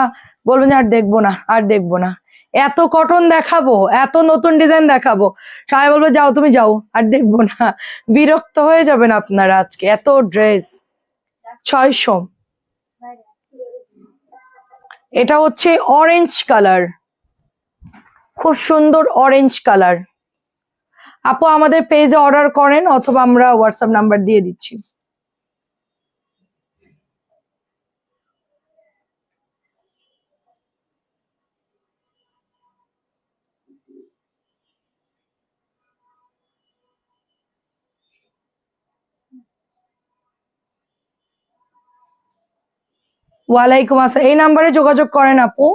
বলবেন যে আর দেখবো না, আর দেখবো না, এত কটন দেখাবো, এত নতুন ডিজাইন দেখাবো, সবাই বলবো যাও তুমি যাও, আর দেখবো না, বিরক্ত হয়ে যাবেন আপনারা। আজকে এত ড্রেস 600। এটা হচ্ছে অরেঞ্জ কালার, খুব সুন্দর অরেঞ্জ কালার। আপু আমাদের পেজে অর্ডার করেন অথবা আমরা হোয়াটসঅ্যাপ নাম্বার দিয়ে দিচ্ছি। ওয়ালাইকুম আসসালাম, এই নাম্বারে যোগাযোগ করেন আপু।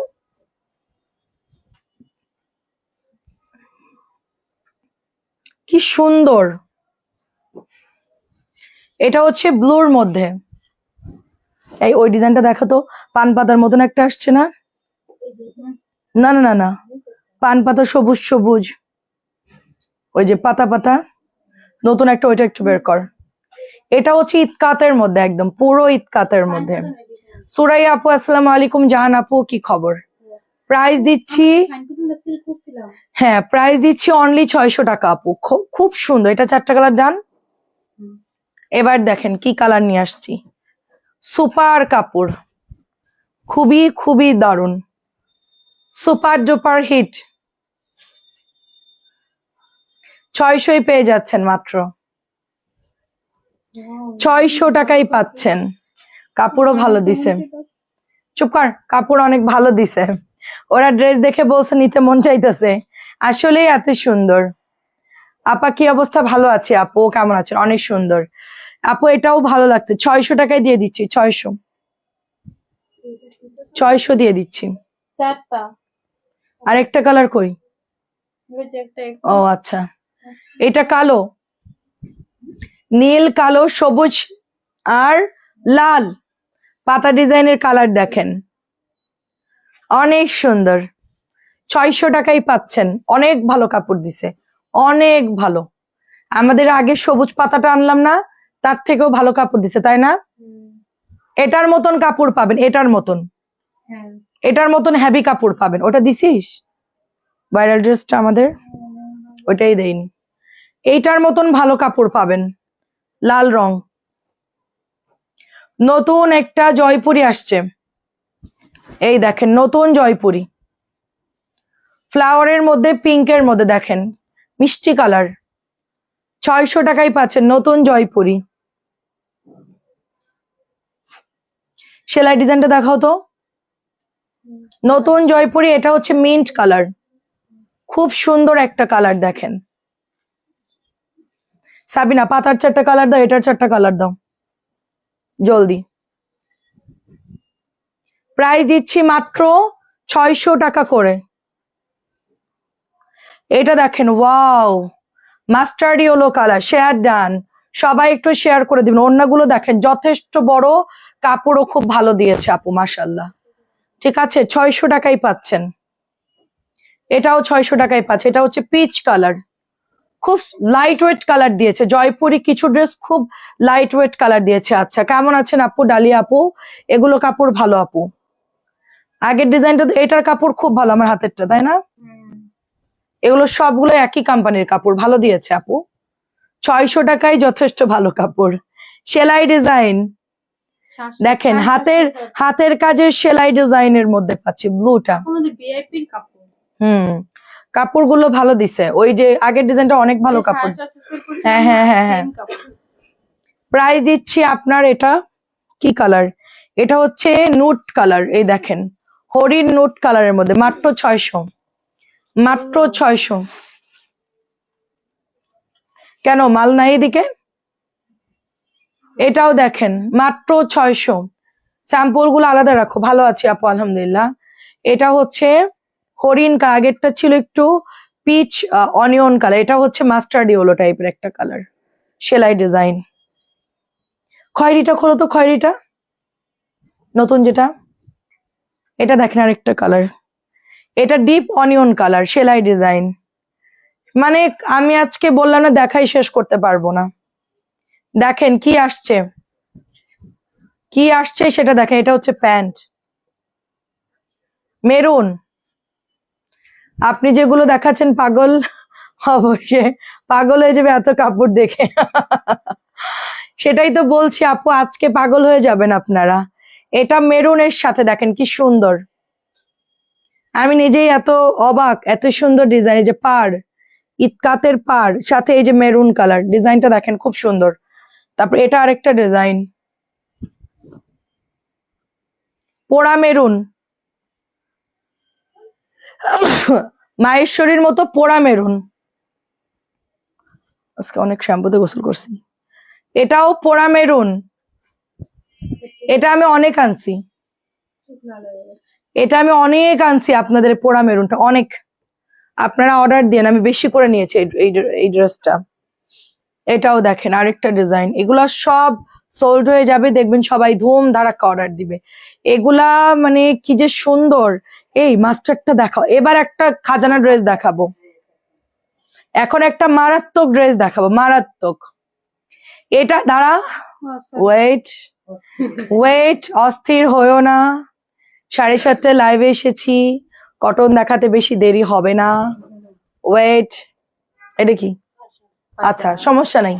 কি সুন্দর, এটা হচ্ছে ব্লুর মধ্যে, এই ওই ডিজাইনটা দেখাতো, পান পাতার মতন একটা আসছে না? না না না না, পান পাতা সবুজ সবুজ, ওই যে পাতা পাতা নতুন একটা, ওইটা একটু বের কর। এটা হচ্ছে ইতকাতের মধ্যে, একদম পুরো ইতকাতের মধ্যে। সুরাইয়া আপু আসসালামু আলাইকুম, জাহান আপু কি খবর? প্রাইস দিচ্ছি, হ্যাঁ প্রাইস দিচ্ছি অনলি 600 টাকা আপু, খুব সুন্দর। এটা 4টা কালার ডান। এবার দেখেন কি কালার নিয়ে আসছি, সুপার কাপড়, খুবই খুবই দারুণ, সুপার ডুপার হিট। 600 পেয়ে যাচ্ছেন, মাত্র 600 টাকাই পাচ্ছেন। কাপড়ও ভালো দিছে, চুপ কর, কাপড় অনেক ভালো দিছে। ওরা ড্রেস দেখে বলছে নিতে মন চাইতেছে, আসলেই এত সুন্দর। আপা কি অবস্থা? ভালো আছে আপু, কেমন আছেন? অনেক সুন্দর আপু, এটাও ভালো লাগছে। 600 টাকায় দিয়ে দিচ্ছি, 600 দিয়ে দিচ্ছি। আরেকটা কালার কই? ও আচ্ছা, এটা কালো, নীল কালো সবুজ আর লাল পাতা ডিজাইনের কালার দেখেন, অনেক সুন্দর। 600 টাকাই পাচ্ছেন, অনেক ভালো কাপড় দিছে, অনেক ভালো। আমাদের আগে সবুজ পাতাটা আনলাম না, তার থেকেও ভালো কাপড় দিছে, তাই না? এটার মতন কাপড় পাবেন, এটার মতন, এটার মতন হেভি কাপড় পাবেন। ওটা দিছিস ভাইরাল ড্রেসটা আমাদের, ওটাই দেয়নি। এইটার মতন ভালো কাপড় পাবেন, লাল রং। নতুন একটা জয়পুরি আসছে, এই দেখেন নতুন জয়পুরি, ফ্লাওয়ারের মধ্যে পিঙ্কের মধ্যে দেখেন, মিষ্টি কালার। 600 টাকায় পাচ্ছেন নতুন জয়পুরি। সেলাই ডিজাইনটা দেখাও তো। নতুন জয়পুরি, এটা হচ্ছে মিন্ট কালার, খুব সুন্দর একটা কালার দেখেন। সাবিনা পাতার 4টা কালার দাও, এটার 4টা কালার দাও জলদি। প্রাইস দিচ্ছি মাত্র 600 টাকা করে। এটা দেখেন, wow, mustard yellow colour, share done. সবাই একটু শেয়ার করে দিবেন। ওড়নাগুলো দেখেন, যথেষ্ট বড়, কাপড়ও খুব ভালো দিয়েছে আপু, মাশাআল্লাহ। ঠিক আছে, 600 টাকায় পাচ্ছেন। এটাও 600 টাকায় পাচ্ছে। এটা হচ্ছে পিচ কালার, খুব লাইট ওয়েট কালার দিয়েছে। জয়পুরি কিছু ড্রেস খুব লাইট ওয়েট কালার দিয়েছে। আচ্ছা, কেমন আছেন আপু? ডালিয়া আপু, এগুলো কাপড় ভালো আপু। আগের ডিজাইনটা, এটার কাপড় খুব ভালো, আমার হাতেরটা, তাই না? এগুলো সবগুলো একই কোম্পানির কাপড়, ভালো দিয়েছে আপু। 600 টাকায় যথেষ্ট ভালো কাপড়। সেলাই ডিজাইন দেখেন, হাতের কাজের সেলাই ডিজাইনের মধ্যে পাচ্ছি ব্লুটা। কাপড়গুলো ভালো দিছে। ওই যে আগের ডিজাইনটা অনেক ভালো কাপড়। হ্যাঁ হ্যাঁ হ্যাঁ হ্যাঁ। প্রাইস দিচ্ছি আপনার, এটা কি কালার? এটা হচ্ছে নুট কালার, এই দেখেন হরিণ নুট কালারের মধ্যে, মাত্র 600, মাত্র 600। কেন মাল নাই এদিকে? এটাও দেখেন মাত্র 600। স্যাম্পল গুলো আলাদা রাখো। ভালো আছি আপু, আলহামদুলিল্লাহ। এটা হচ্ছে হরিণ, আগেরটা ছিল একটু পিচ অনিয়ন কালার, এটা হচ্ছে মাস্টার্ড ইয়েলো টাইপের একটা কালার। সেলাই ডিজাইন। খয়েরিটা খোলো তো, খয়েরিটা নতুন যেটা, এটা দেখেন আরেকটা কালার, এটা ডিপ অনিয়ন কালার, সেলাই ডিজাইন। মানে আমি আজকে বললাম না, দেখাই শেষ করতে পারবো না। দেখেন কি আসছে, কি আসছে সেটা দেখেন। এটা হচ্ছে প্যান্ট, মেরুন। আপনি যেগুলো দেখাচ্ছেন পাগল, অবশ্যই পাগল হয়ে যাবে এত কাপড় দেখে। সেটাই তো বলছি আপু, আজকে পাগল হয়ে যাবেন আপনারা। এটা মেরুনের সাথে দেখেন কি সুন্দর, আমি নিজেই এত অবাক, এত সুন্দর ডিজাইন। এই যে পাড়, ইতকাতের পাড়, সাথে এই যে মেরুন কালার ডিজাইনটা দেখেন, খুব সুন্দর। তারপর এটা আরেকটা ডিজাইন, পোড়া মেরুন, মাহেশ্বরীর মতো পোড়া মেরুন। আজকে অনেক শ্যাম্পুতে গোসল করছি। এটাও পোড়া মেরুন, এটা আমি অনেক আনছি, এটা আমি অনেক আনছি আপনাদের পোড়া মেরুনটা অনেক। আপনারা অর্ডার দিন, আমি বেশি করে নিয়েছি এই ড্রেসটা। এটাও দেখেন আরেকটা ডিজাইন। এগুলা সব সোল্ড হয়ে যাবে, দেখবেন সবাই ধুম ধারাক্কা অর্ডার দিবে। এগুলা মানে কি যে সুন্দর। এই মাস্টারটা দেখাও। এবার একটা খাজানা ড্রেস দেখাবো, এখন একটা মারাত্মক ড্রেস দেখাবো, মারাত্মক। এটা দাঁড়া, ওয়েট ওয়েট, অস্থির হয়েও না। 7:30 লাইভে এসেছি, কটন দেখাতে বেশি দেরি হবে না। ওয়েট, এটা কি? আচ্ছা সমস্যা নাই,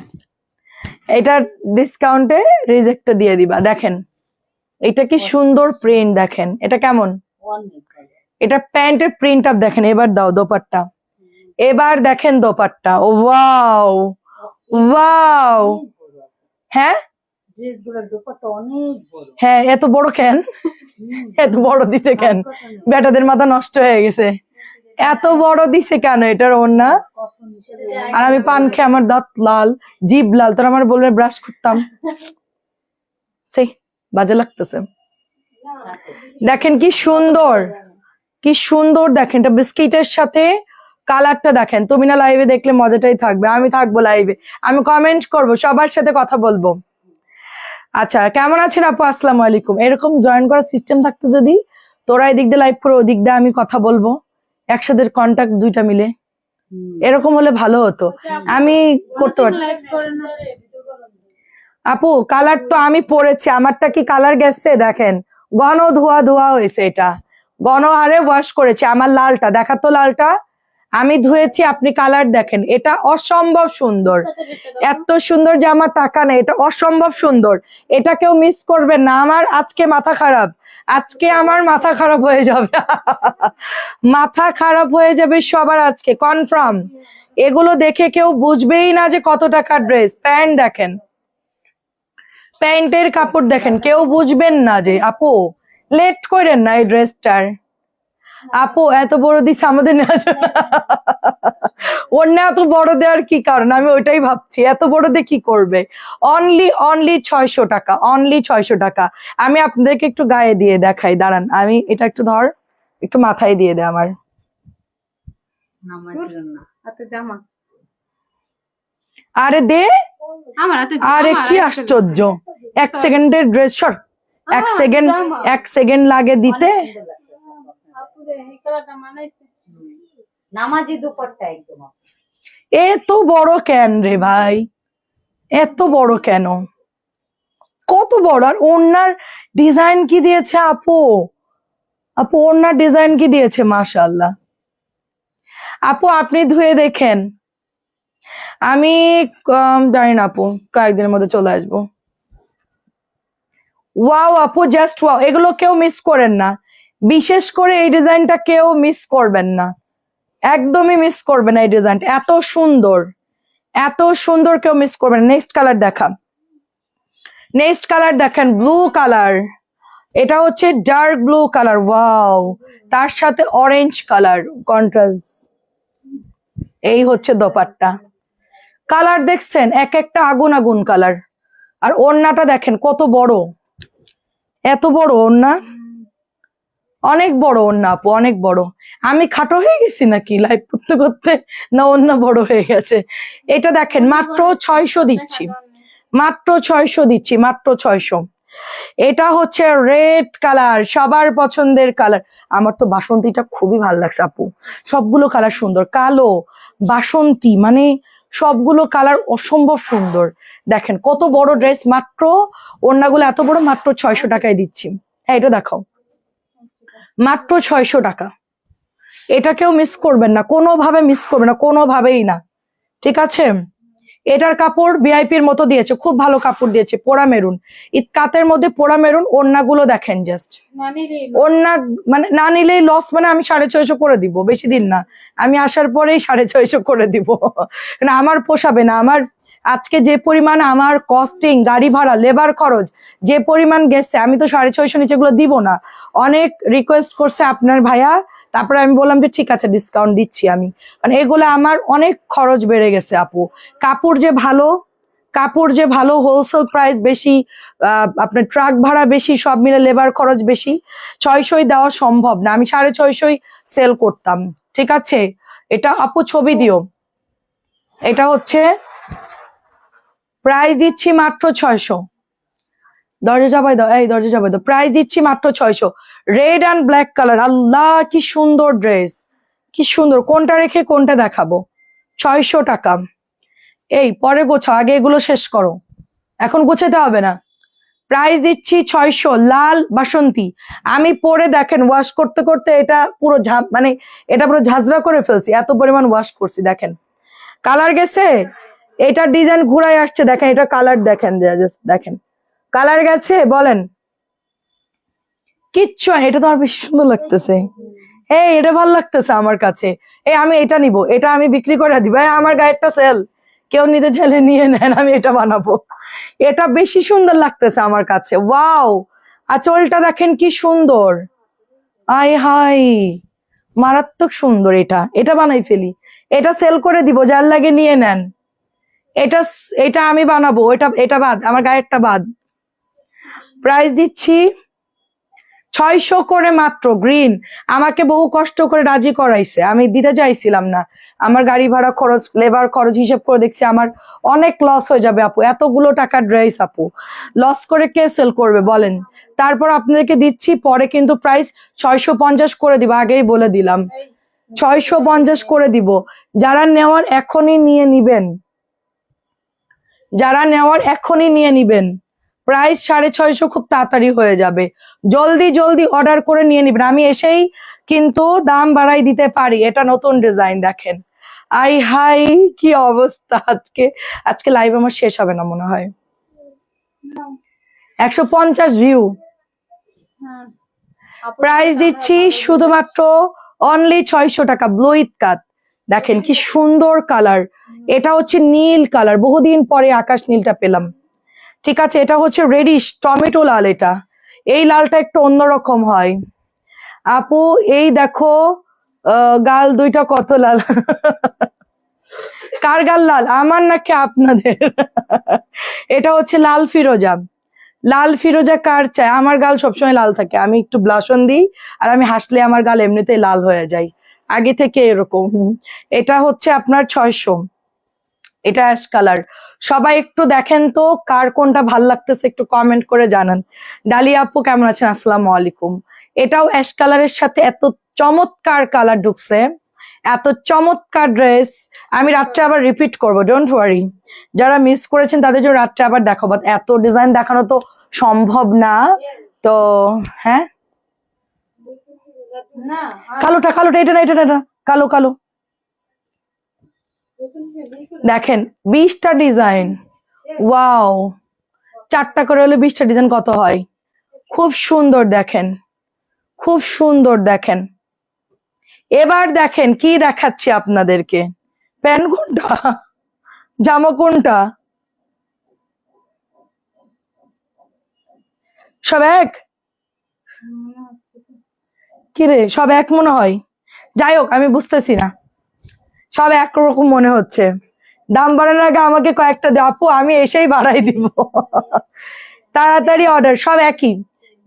এটা ডিসকাউন্টে রিজেক্টটা দিয়ে দিবা। দেখেন এটা কি সুন্দর প্রিন্ট, দেখেন এটা কেমন। এটা প্যান্টের প্রিন্ট আপ দেখেন। এবার দাও দোপাট্টা, এবার দেখেন দোপাট্টা। ও ওয়াও ওয়াও। হ্যাঁ হ্যাঁ, এত বড় কেন? এত বড় দিছে কেন? বেটাদের মাথা নষ্ট হয়ে গেছে, এত বড় দিছে কেন এটার ওড়না? আর আমি পান খেয়ে আমার দাঁত লাল, জিভ লাল, তোর আমার বলবে ব্রাশ করতাম, সেই বাজে লাগতেছে। দেখেন কি সুন্দর, কি সুন্দর দেখেন। এটা বিস্কিটের সাথে কালারটা দেখেন। তুমি না লাইভে দেখলে মজাটাই থাকবে, আমি থাকবো লাইভে, আমি কমেন্ট করব, সবার সাথে কথা বলবো। আচ্ছা, কেমন আছেন আপু? আসসালামু আলাইকুম। এরকম জয়েন করার সিস্টেম থাকতো যদি, তোরা এদিক দিয়ে লাইভ করে ওদিক দিয়ে আমি কথা বলবো, একসাথে কন্টাক্ট দুইটা মিলে, এরকম হলে ভালো হতো। আমি করতে পারতাম। আপু কালার তো আমি পরেছি, আমারটা কি কালার গেছে? দেখেন ঘন ধোয়া ধোয়া হয়েছে, এটা ঘন হারে ওয়াশ করেছে। আমার লালটা দেখাতো, লালটা আমি ধুয়েছি, আপনি কালার দেখেন, এটা অসম্ভব সুন্দর, এত সুন্দর যে আমার টাকা নেই, এটা অসম্ভব সুন্দর, এটা কেউ মিস করবেন না। আমার আজকে মাথা খারাপ, আজকে আমার মাথা খারাপ হয়ে যাবে মাথা খারাপ হয়ে যাবে সবার আজকে কনফার্ম। এগুলো দেখে কেউ বুঝবেই না যে কত টাকার ড্রেস। প্যান্ট দেখেন, প্যান্টের কাপড় দেখেন, কেউ বুঝবেন না যে আপু লেট করেন না এই ড্রেসটার। আপু এত বড় দিছে আমাদের নেওয়ার জন্য অন্য এত বড় দেওয়ার কি কারণ, আমি ওইটাই ভাবছি, এত বড় দিয়ে কি করবে। অনলি 600 টাকা, অনলি 600 টাকা। আমি আপনাদেরকে একটু গায়ে দিয়ে দেখাই, দাঁড়ান, আমি এটা একটু ধর, একটু মাথায় দিয়ে দে আমার। আরে দে, আরে কি আশ্চর্য, এক সেকেন্ডের ড্রেস শর্ট, এক সেকেন্ড লাগে দিতে। এত বড় কেন রে ভাই, এত বড় কেন, কত বড়? আর ওড়নার ডিজাইন কি দিয়েছে আপু, আপু ওড়নার ডিজাইন কি দিয়েছে, মাশাআল্লাহ। আপু আপনি ধুয়ে দেখেন, আমি জানি না আপু, কয়েকদিনের মধ্যে চলে আসবো। ওয়াও আপু, জাস্ট ওয়াও, এগুলো কেউ মিস করেন না, বিশেষ করে এই ডিজাইনটা কেউ মিস করবেন না, একদমই মিস করবেন না এই ডিজাইনটা, এত সুন্দর, এত সুন্দর, কেউ মিস করবেন না। নেক্সট কালার দেখা, নেক্সট কালার দেখেন, ব্লু কালার, এটা হচ্ছে ডার্ক ব্লু কালার, ওয়াও, তার সাথে অরেঞ্জ কালার কন্ট্রাস্ট। এই হচ্ছে দোপাট্টা, কালার দেখছেন, এক একটা আগুন আগুন কালার। আর ওড়নাটা দেখেন কত বড়, এত বড় ওড়না, অনেক বড় ওড়না আপু, অনেক বড়। আমি খাটো হয়ে গেছি নাকি লাইভ করতে করতে, না ওড়না বড় হয়ে গেছে? এটা দেখেন মাত্র 600 দিচ্ছি, মাত্র 600 দিচ্ছি, মাত্র 600। এটা হচ্ছে রেড কালার, সবার পছন্দের কালার। আমার তো বাসন্তীটা খুবই ভালো লাগছে আপু, সবগুলো কালার সুন্দর, কালো বাসন্তী, মানে সবগুলো কালার অসম্ভব সুন্দর। দেখেন কত বড় ড্রেস, মাত্র ওড়নাগুলো এত বড়, মাত্র 600 টাকায় দিচ্ছি। হ্যাঁ এটা দেখাও, মাত্র 600 টাকা। এটা কেউ মিস করবেন না, কোনোভাবে মিস করবেন না, কোনোভাবেই না, ঠিক আছে? এটার কাপড় ভিআইপির মতো দিয়েছে, খুব ভালো কাপড় দিয়েছে, পোড়া মেরুন, কাতের মধ্যে পোড়া মেরুন। ওড়নাগুলো দেখেন জাস্ট, ওড়না মানে না নিলেই লস, মানে আমি 650 করে দিব, বেশি দিন না, আমি আসার পরেই 650 করে দিব কারণ আমার পোষাবে না। আমার আজকে যে পরিমাণ আমার কস্টিং, গাড়ি ভাড়া, লেবার খরচ যে পরিমাণ গেছে, আমি তো 650 নিচেগুলো দিব না। অনেক রিকোয়েস্ট করছে আপনার ভাইয়া, তারপরে আমি বললাম যে ঠিক আছে ডিসকাউন্ট দিচ্ছি আমি, কারণ এগুলো আমার অনেক খরচ বেড়ে গেছে আপু। কাপড় যে ভালো, কাপড় যে ভালো, হোলসেল প্রাইস বেশি, আপনার ট্রাক ভাড়া বেশি, সব মিলে লেবার খরচ বেশি, 600 দেওয়া সম্ভব না, আমি 650 সেল করতাম, ঠিক আছে? এটা আপু ছবি দিও, এটা হচ্ছে প্রাইস দিচ্ছি মাত্র 600। দরজা চাপাই দাও, এই দরজা চাপাই দাও, প্রাইস দিচ্ছি মাত্র 600। রেড অ্যান্ড ব্ল্যাক কালার, আল্লাহ কি সুন্দর ড্রেস, কি সুন্দর, কোনটা রেখে কোনটা দেখাবো। 600 টাকা। এই পরে গোছাও, আগে এগুলো শেষ করো, এখন গোছাতে হবে না। প্রাইস দিচ্ছি 600, লাল বাসন্তী। আমি পরে দেখেন ওয়াশ করতে করতে এটা পুরো মানে এটা পুরো ঝাঁঝরা করে ফেলছি, এত পরিমাণ ওয়াশ করছি। দেখেন কালার গেছে, এটা ডিজাইন ঘুরাই আসছে, দেখেন এটা কালার দেখেন, জাস্ট দেখেন কালার গেছে, বলেন কিচ্ছু। এটা তো আমার বেশি সুন্দর লাগতেছে, এই এটা ভালো লাগতেছে আমার কাছে, এই আমি এটা নিব, এটা আমি বিক্রি করে দিব, আমার গায়েরটা সেল, কেউ নিতে চাইলে নিয়ে নেন, আমি এটা বানাবো, এটা বেশি সুন্দর লাগতেছে আমার কাছে। ওয়াও, আঁচলটা দেখেন কি সুন্দর, আয় হাই মারাত্মক সুন্দর, এটা এটা বানাই ফেলি, এটা সেল করে দিব, যার লাগে নিয়ে নেন। এটা এটা আমি বানাবো, এটা এটা বাদ, আমার গায়েরটা বাদ। প্রাইস দিচ্ছি 600 করে মাত্র গ্রিন। আমাকে বহু কষ্ট করে রাজি করাইছে, আমি দিতে চাইছিলাম না। আমার গাড়ি ভাড়া খরচ, লেবার খরচ হিসেব করে দেখছি আমার অনেক লস হয়ে যাবে আপু, এতগুলো টাকা ড্রেস আপু লস করে কে সেল করবে বলেন। তারপর আপনাদেরকে দিচ্ছি, পরে কিন্তু প্রাইস 650 করে দিব, আগেই বলে দিলাম 650 করে দিব। যারা নেওয়ার এখনই নিয়ে নিবেন, যারা নেওয়ার এখনই নিয়ে নিবেন। প্রাইস 650 খুব তাড়াতাড়ি হয়ে যাবে, জলদি জলদি অর্ডার করে নিয়ে নিবেন। আমি এসেই কিন্তু দাম বাড়াই দিতে পারি। এটা নতুন ডিজাইন দেখেন। আই হাই কি অবস্থা, আজকে আজকে লাইভ আমার শেষ হবে না মনে হয়। 150 ভিউ, প্রাইস দিচ্ছি শুধুমাত্র অনলি 600 টাকা। ব্লু ইট কাট দেখেন কি সুন্দর কালার, এটা হচ্ছে নীল কালার, বহুদিন পরে আকাশ নীলটা পেলাম। ঠিক আছে, এটা হচ্ছে রেডিশ টমেটো লাল, এটা এই লালটা একটু অন্যরকম হয় আপু। এই দেখো গাল দুইটা কত লাল। কার গাল লাল, আমার নাকি আপনাদের? এটা হচ্ছে লাল ফিরোজা। লাল ফিরোজা কার চাই? আমার গাল সবসময় লাল থাকে, আমি একটু ব্লাশন দিই আর আমি হাসলে আমার গাল এমনিতেই লাল হয়ে যায় আগে থেকে এরকম। এটা হচ্ছে আপনার 600, এটা অ্যাশ কালার। সবাই একটু দেখেন তো কার কোনটা ভাল লাগতেছে, একটু কমেন্ট করে জানান। ডালিয়া আপু কেমন আছেন? আসসালামু আলাইকুম। এটাও অ্যাশ কালারের সাথে এত চমৎকার কালার ঢুকছে, এত চমৎকার ড্রেস। আমি রাত্রে আবার রিপিট করব, ডোন্ট ওয়ারি। যারা মিস করেছেন তাদের জন্য রাত্রে আবার দেখাবো, এত ডিজাইন দেখানো তো সম্ভব না। তো হ্যাঁ, কালোটা কালোটা, এটা না এটা না, এটা কালো কালো দেখেন, 20টা ডিজাইন। ওয়াও, 4টা করে হলে 20টা ডিজাইন কত হয়? খুব সুন্দর দেখেন, খুব সুন্দর দেখেন। এবার দেখেন কি দেখাচ্ছি আপনাদেরকে। প্যান্ট কোনটা, জামা কোনটা, সব এক? কিরে সব এক মনে হয়? যাই হোক আমি বুঝতেছি না, সব একরকম মনে হচ্ছে। দাম বাড়ানোর আগে আমাকে কয়েকটা দে আপু, আমি এসেই বাড়াই দিব। তাড়াতাড়ি অর্ডার, সব একই।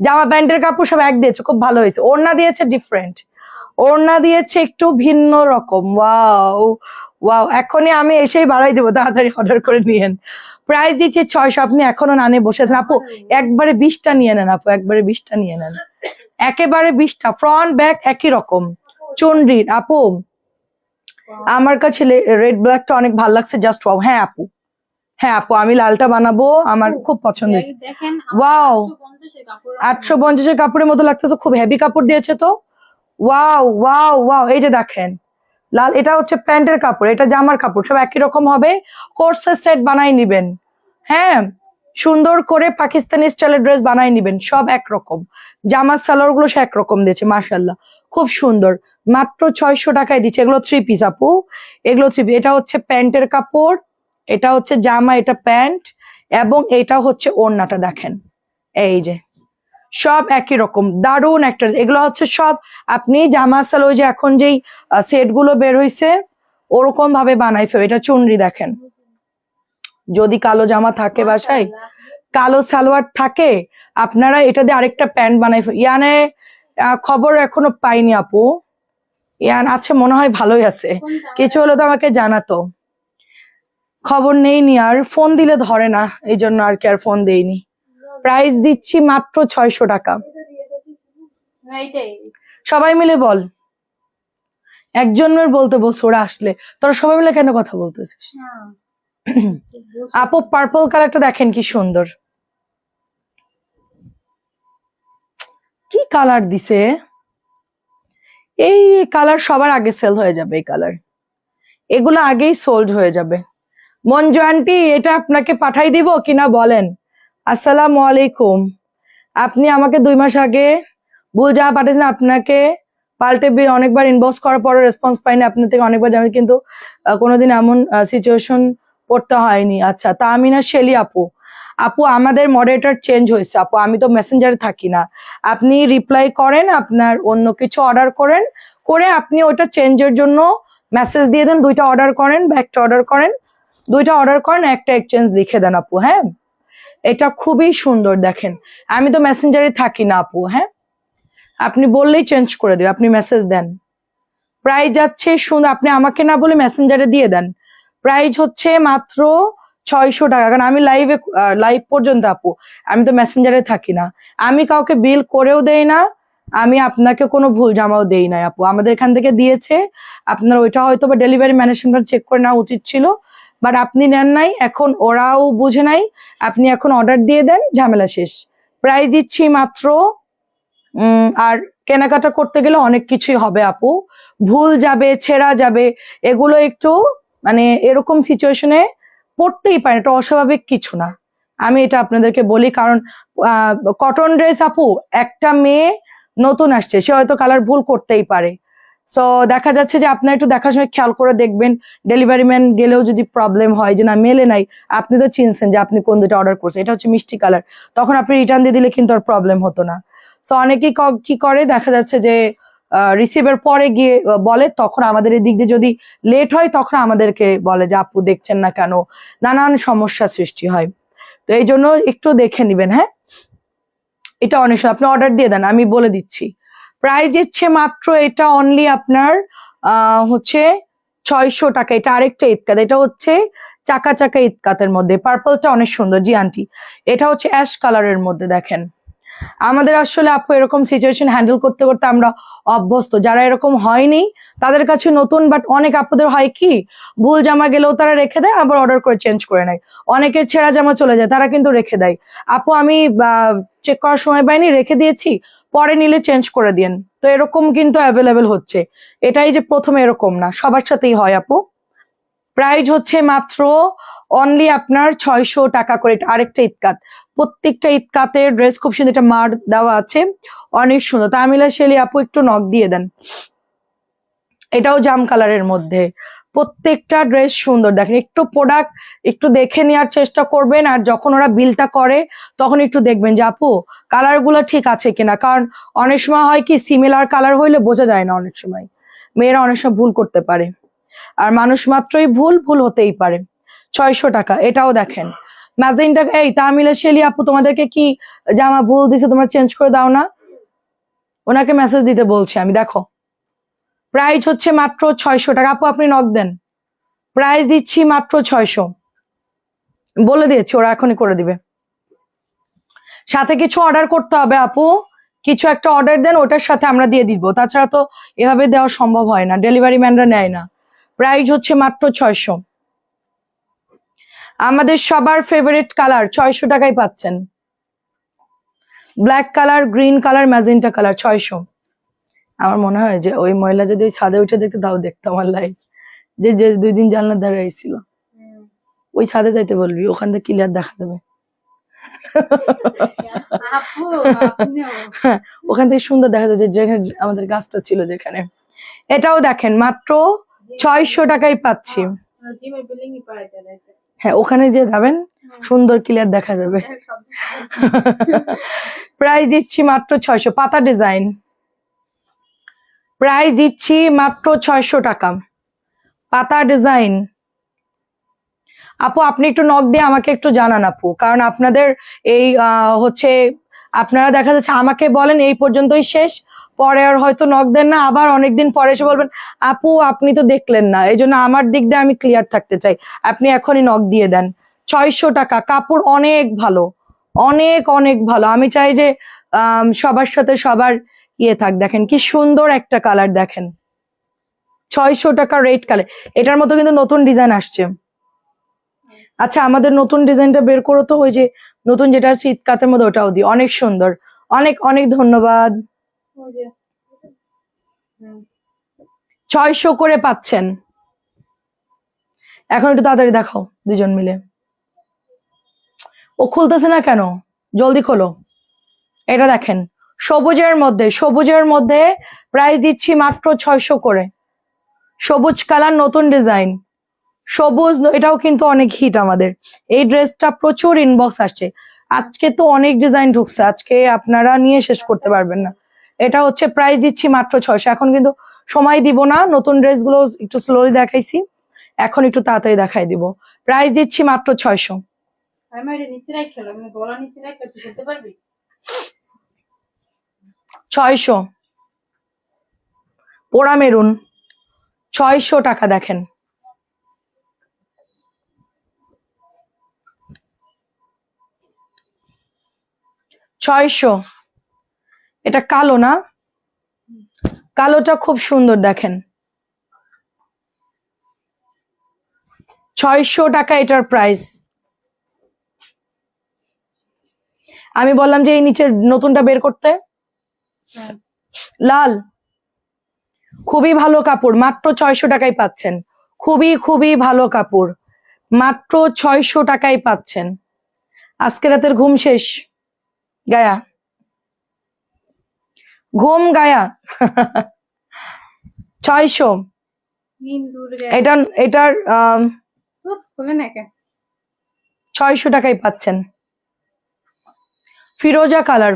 জামা প্যান্টের কাপড় সব এক দিয়েছে, খুব ভালো হয়েছে। ওড়না দিয়েছে ডিফারেন্ট, ওড়না দিয়েছে একটু ভিন্ন রকম। ওয়াও ওয়াও, এখনই আমি এসেই বাড়াই দেবো, তাড়াতাড়ি অর্ডার করে নিয়েন। প্রাইস দিচ্ছে 600, আপনি এখনো না নিয়ে বসে আছেন আপু। একবারে 20টা নিয়ে নেন আপু, একবারে 20টা নিয়ে নেন, একেবারে 20টা। ফ্রন্ট ব্যাক একই রকম চুনরির আপু। আমার কাছে রেড ব্ল্যাকটা অনেক ভালো লাগছে, জাস্ট ওয়াও। হ্যাঁ আপু, হ্যাঁ আপু, আমি লালটা বানাবো, আমার খুব পছন্দ হয়েছে। ওয়াও, 850-এর কাপড়ের মতো লাগতেছে, খুব হেভি কাপড় দিয়েছে তো। ওয়াও ওয়াও ওয়াও, এই যে দেখেন লাল, এটা হচ্ছে প্যান্টের কাপড়, এটা জামার কাপড়, সব একই রকম হবে। কোর্সের সেট বানাই নিবেন, হ্যাঁ সুন্দর করে পাকিস্তানি স্টাইলের ড্রেস বানাই নিবেন, সব একরকম। জামা সালোয়ার গুলো সে একরকম দিয়েছে, মাশাল্লাহ খুব সুন্দর। মাত্র 600 টাকায় দিচ্ছে। এগুলো 3 পিস আপু, এগুলো 3 পিস। এটা হচ্ছে প্যান্টের কাপড়, এটা হচ্ছে জামা, এটা প্যান্ট, এবং এটা হচ্ছে ওড়নাটা দেখেন। এই যে সব একই রকম, দারুণ একটা। এগুলো হচ্ছে সব আপনি জামা সালোয়ার, যে এখন যেই সেট গুলো বের হইছে ওরকম ভাবে বানাই ফেলবে। এটা চুনরি দেখেন, যদি কালো জামা থাকে বাসায়, কালো সালোয়ার থাকে, আপনারা এটা দিয়ে আরেকটা প্যান্ট বানাই ফেলবে। ইয়ানে খবর এখনো পাইনি আপু, ইয়ান আছে মনে হয়, ভালোই আছে, কিছু হলো তো আমাকে জানাতো। খবর নেইনি, আর ফোন দিলে ধরে না, এই জন্য আর কি আর ফোন দেইনি। প্রাইস দিচ্ছি মাত্র 600 টাকা। সবাই মিলে বল, একজনের বলতে বলছো, ওরা আসলে তোরা সবাই মিলে কেন কথা বলতেছিস? আপু পার্পল কালারটা দেখেন কি সুন্দর, কি কালার দিছে। এই কালার সবার আগে সেল হয়ে যাবে, এই কালার এগুলো আগেই সোল্ড হয়ে যাবে। মঞ্জু আন্টি, এটা আপনাকে পাঠাই দিব কিনা বলেন? আসসালামু আলাইকুম। আপনি আমাকে 2 মাস আগে ভুল জামা পাঠিয়েছেন, আপনাকে পাল্টে অনেকবার ইনবক্স করার পরে রেসপন্স পাইনি আপনার থেকে, অনেকবার জানি, কিন্তু কোনোদিন এমন সিচুয়েশন পড়তে হয়নি। আচ্ছা, তা আমি না শেলি আপু। আপু আমাদের মডারেটর চেঞ্জ হয়েছে আপু, আমি তো মেসেঞ্জারে থাকি না। আপনি রিপ্লাই করেন, আপনার অন্য কিছু অর্ডার করেন, করে আপনি ওইটা চেঞ্জের জন্য মেসেজ দিয়ে দেন। 2টা অর্ডার করেন বা একটা অর্ডার করেন, 2টা অর্ডার করেন, একটা এক্সচেঞ্জ লিখে দেন আপু। হ্যাঁ, এটা খুবই সুন্দর দেখেন, আমি তো মেসেঞ্জারে থাকি না আপু। হ্যাঁ, আপনি বললেই চেঞ্জ করে দেবে, আপনি মেসেজ দেন। প্রাইস যাচ্ছে সুন্দর, আপনি আমাকে না বলে মেসেঞ্জারে দিয়ে দেন। প্রাইস হচ্ছে মাত্র 600 টাকা। কারণ আমি লাইভ পর্যন্ত আপু, আমি তো মেসেঞ্জারে থাকি না, আমি কাউকে বিল করেও দেই না, আমি আপনাকে কোনো ভুল জামাও দেই না আপু। আমাদের এখান থেকে দিয়েছে, আপনার ওইটা হয়তো বা ডেলিভারি ম্যানেজমেন্ট চেক করে নেওয়া উচিত ছিল, বাট আপনি নেন নাই, এখন ওরাও বুঝে নাই, আপনি এখন অর্ডার দিয়ে দেন, ঝামেলা শেষ। প্রাইস দিচ্ছি মাত্র আর কেনাকাটা করতে গেলে অনেক কিছুই হবে আপু, ভুল যাবে, ছেঁড়া যাবে, এগুলো একটু মানে এরকম সিচুয়েশনে পড়তেই পারে, এটা অস্বাভাবিক কিছু না, আমি এটা আপনাদেরকে বলি। কারণ কটন ড্রেস আপু, একটা মেয়ে নতুন আসছে, সে হয়তো কালার ভুল করতেই পারে। সো দেখা যাচ্ছে যে আপনার একটু দেখার সময় খেয়াল করে দেখবেন, ডেলিভারি ম্যান গেলেও যদি প্রবলেম হয় যে না মেলে নাই, আপনি তো চিনছেন যে আপনি কোন দুটো অর্ডার করছেন, এটা হচ্ছে মিষ্টি কালার, তখন আপনি রিটার্ন দিয়ে দিলে কিন্তু আর প্রবলেম হতো না। সো অনেকেই কি করে, দেখা যাচ্ছে যে রিসিভের পরে গিয়ে বলে, তখন আমাদের এই দিক দিয়ে যদি লেট হয় তখন আমাদেরকে বলে যে আপু দেখছেন না কেন, নানান সমস্যা সৃষ্টি হয়। তো এই জন্য একটু দেখে নিবেন। হ্যাঁ, এটা অনেক আপনি অর্ডার দিয়ে দেন, আমি বলে দিচ্ছি। প্রাইস দিচ্ছে মাত্র এটা অনলি আপনার হচ্ছে 600 টাকা। এটা আরেকটা ইতকাত, এটা হচ্ছে চাকা চাকা ইতকাতের মধ্যে, পার্পলটা অনেক সুন্দর। জি আন্টি, এটা হচ্ছে অ্যাশ কালারের মধ্যে। দেখেন আমাদের আসলে আপু এরকম সিচুয়েশন হ্যান্ডেল করতে করতে আমরা অভ্যস্ত, যারা এরকম হয়নি তাদের কাছে নতুন, বাট অনেক আপুদের হয় কি, ভুল জামা গেলেও তারা রেখে দেয়, আবার অর্ডার করে চেঞ্জ করে নেয়। অনেকের ছেঁড়া জামা চলে যায়, তারা কিন্তু রেখে দেয়। আপু আমি চেক করার সময় পাইনি, রেখে দিয়েছি, পরে নিলে চেঞ্জ করে দিন। তো এরকম কিন্তু অ্যাভেলেবেল হচ্ছে, এটাই যে প্রথমে এরকম না, সবার সাথেই হয় আপু। প্রাইস হচ্ছে মাত্র অনলি আপনার 600 টাকা করে। আরেকটা ইতকাত, প্রত্যেকটা ইতকাতের ড্রেস খুব সুন্দর, এটা মার দেওয়া আছে, অনেক সুন্দর। তামিলা শেলি আপু একটু নক দিয়ে দেন, এটাও জাম কালারের মধ্যে, প্রত্যেকটা ড্রেস সুন্দর। দেখেন একটু প্রোডাক্ট একটু দেখে নেওয়ার চেষ্টা করবেন, আর যখন ওরা বিলটা করে তখন একটু দেখবেন যে আপু কালার গুলো ঠিক আছে কিনা, কারণ অনেক সময় হয় কি সিমিলার কালার হইলে বোঝা যায় না, অনেক সময় মেয়েরা অনেক সময় ভুল করতে পারে, আর মানুষ মাত্রই ভুল হতেই পারে। 600 টাকা। এটাও দেখেন ম্যাজেন্টা, এই তামিলা শেলি আপু তোমাদেরকে কি জামা ভুল দিছে, তোমরা চেঞ্জ করে দাও না, ওনাকে মেসেজ দিতে বলছি আমি। দেখো প্রাইস হচ্ছে মাত্র 600 টাকা। আপু আপনি নক দেন, প্রাইস দিচ্ছি মাত্র 600, বলে দিয়েছি, ওরা এখনই করে দিবে। সাথে কিছু অর্ডার করতে হবে আপু, কিছু একটা অর্ডার দেন, ওটার সাথে আমরা দিয়ে দিব, তাছাড়া তো এভাবে দেওয়া সম্ভব হয় না, ডেলিভারি ম্যানরা নেয় না। প্রাইস হচ্ছে মাত্র 600, আমাদের সবার ফেভারিট কালার 600 টাকায় পাচ্ছেন, black colour, green colour, magenta colour, 600। আমার মনে হয় যে ওই মহিলা যদি ওই ছাদে উঠে দেখতে, তাও দেখতাম আমার লাইফ, যে যে 2 দিন জানলার ধারে এসেছিল, ওই ছাদে যাইতে বলবি, ওখান থেকে ক্লিয়ার দেখা যাবে। ওখান থেকে সুন্দর দেখা যাচ্ছে, যেখানে আমাদের গাছটা ছিল যেখানে। এটাও দেখেন মাত্র 600 টাকায় পাচ্ছি। হ্যাঁ, ওখানে যে যাবেন সুন্দর ক্লিয়ার দেখা যাবে। প্রাইস দিচ্ছি মাত্র 600, পাতা ডিজাইন, প্রাইস দিচ্ছি মাত্র 600 টাকা, পাতা ডিজাইন। আপু আপনি একটু নক দিয়ে আমাকে একটু জানান আপু, কারণ আপনাদের এই হচ্ছে আপনারা দেখা যাচ্ছে আমাকে বলেন এই পর্যন্তই শেষ, পরে আর হয়তো নক দেন না, আবার অনেকদিন পরে এসে বলবেন আপু আপনি তো দেখলেন না। এই জন্য আমার দিক দিয়ে আমি ক্লিয়ার থাকতে চাই, আপনি এখনই নক দিয়ে দেন। 600 টাকা, কাপড় অনেক ভালো, অনেক অনেক ভালো। আমি চাই যে সবার সাথে সবার ইয়ে থাক। দেখেন কি সুন্দর একটা কালার, দেখেন 600 টাকা রেড কালার, এটার মতো কিন্তু নতুন ডিজাইন আসছে। আচ্ছা আমাদের নতুন ডিজাইনটা বের করো তো, ওই যে নতুন যেটা আছে ইতকাতের মধ্যে, ওটাও দিই, অনেক সুন্দর। অনেক অনেক ধন্যবাদ। 600 করে পাচ্ছেন, এখন একটু তাড়াতাড়ি দেখাও দুজন মিলে। ও খুলতেছে না কেন, জলদি খোলো। এটা দেখেন সবুজের মধ্যে, সবুজের মধ্যে প্রাইস দিচ্ছি মাত্র 600 করে, সবুজ কালার, নতুন ডিজাইন, সবুজ, এটাও কিন্তু অনেক হিট আমাদের। এই ড্রেসটা প্রচুর ইনবক্স আসছে, আজকে তো অনেক ডিজাইন ঢুকছে, আজকে আপনারা নিয়ে শেষ করতে পারবেন না। এটা হচ্ছে প্রাইস দিচ্ছি মাত্র 600। এখন কিন্তু সময় দিব না, নতুন ড্রেসগুলো একটু স্লোলি দেখাইছি, এখন একটু তাড়াতাড়ি দেখাই দিব। প্রাইস দিচ্ছি মাত্র 600। 600, পোড়া মেরুন 600 টাকা দেখেন। 600, এটা কালো না, কালোটা খুব সুন্দর দেখেন। 600 টাকা এটার প্রাইস। আমি বললাম যে এই নিচের নতুনটা বের করতে। লাল, খুবই ভালো কাপড়, মাত্র 600 টাকায় পাচ্ছেন। খুবই খুবই ভালো কাপড়, মাত্র 600 টাকায় পাচ্ছেন। আজকে রাতের ঘুম শেষ গায়া, ঘুম গায়া। 600, এটার 600 টাকায় পাচ্ছেন। ফিরোজা কালার,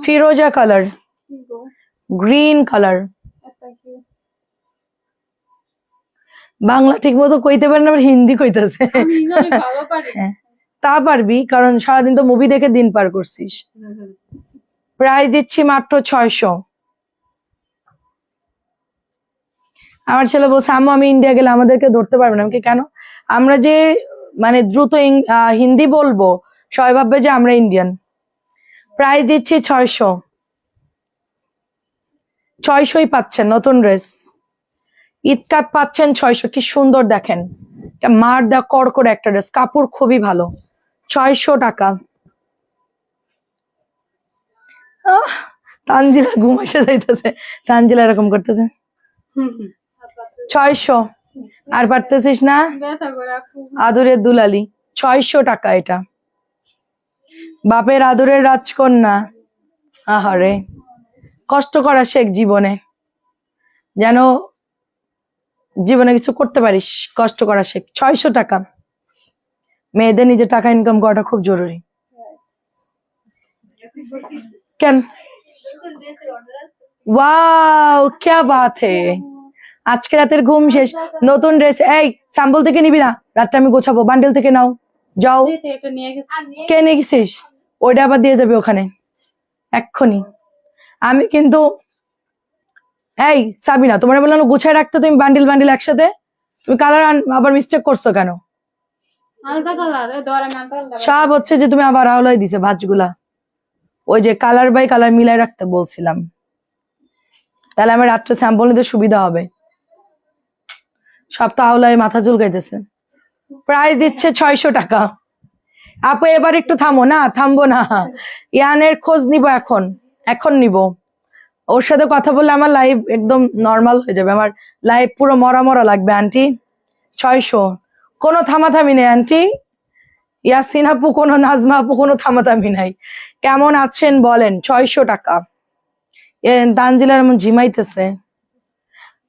ফিরোজা কালার, গ্রিন কালার। বাংলা ঠিক মতো কইতে পারেন না, আবার হিন্দি কইতেছে। হ্যাঁ, তা পারবি, কারণ সারাদিন তো মুভি দেখে দিন পার করছিস। প্রাইস দিচ্ছি মাত্র 600। আমার ছেলে বলছে আম্মু আমি ইন্ডিয়া গেলে আমাদেরকে ধরতে পারবে না। আমাকে কেন? আমরা যে মানে দ্রুত হিন্দি বলবো, সবাই ভাববে যে আমরা ইন্ডিয়ান। প্রাইস দিচ্ছি 600। 600ই পাচ্ছেন নতুন ড্রেস, ঈদকাত পাচ্ছেন 600। কি সুন্দর দেখেন, এটা মার দা কড়কড় একটা ড্রেস, কাপড় খুবই ভালো। 600 টাকা। তানজিলা ঘুম এসে যাইতেছে, তানজিলা এরকম করতেছে। 600, আর পারতেছিস না? আদুরের দুলালি 600 টাকা এটা। বাপের আদুরের রাজকন্যা, আহারে কষ্ট করা শেখ জীবনে, যেন জীবনে কিছু করতে পারিস, কষ্ট করা শেখ। 600 টাকা। মেয়েদের নিজে টাকা ইনকাম করাটা খুব জরুরি। কেন? ওয়াও क्या बात है, আজকে রাতের ঘুম শেষ। নতুন ড্রেস, এই স্যাম্পল থেকে নিবি না, রাতটা আমি গোছাবো। বান্ডেল থেকে নাও, যাও। কে নিয়ে গেছিস? ওইটা আবার দিয়ে যাবে ওখানে এক্ষুনি। আমি কিন্তু, এই সাবিনা, তোমার বললাম গুছায় রাখতে, তুমি বান্ডিল বান্ডিল একসাথে। তুমি কালার আবার মিস্টেক করছো কেন? সব হচ্ছে যে তুমি আবার আওলাই দিছে ভাঁজগুলা। ওই যে কালার বাই কালার মিলাই রাখতে বলছিলাম, তাহলে আমার রাত্রে স্যাম্পল নিতে সুবিধা হবে। সব তো আওলায় মাথা চুলকাইতেছে। প্রাইস দিচ্ছে 600 টাকা। আপু এবার একটু থামো না, থামবো না, ইয়ানের খোঁজ নিব এখন, এখন নিব। ওর সাথে কথা বললে আমার লাইফ একদম নর্মাল হয়ে যাবে, আমার লাইফ পুরো মরা মরা লাগবে। আন্টি 600, কোনো থামাথামি নেই আন্টি। ইয়াসিন আপু, কোনো নাজমা আপু, কোনো থামাথামি নাই। কেমন আছেন বলেন? 600 টাকা। তানজিলার এমন ঝিমাইতেছে,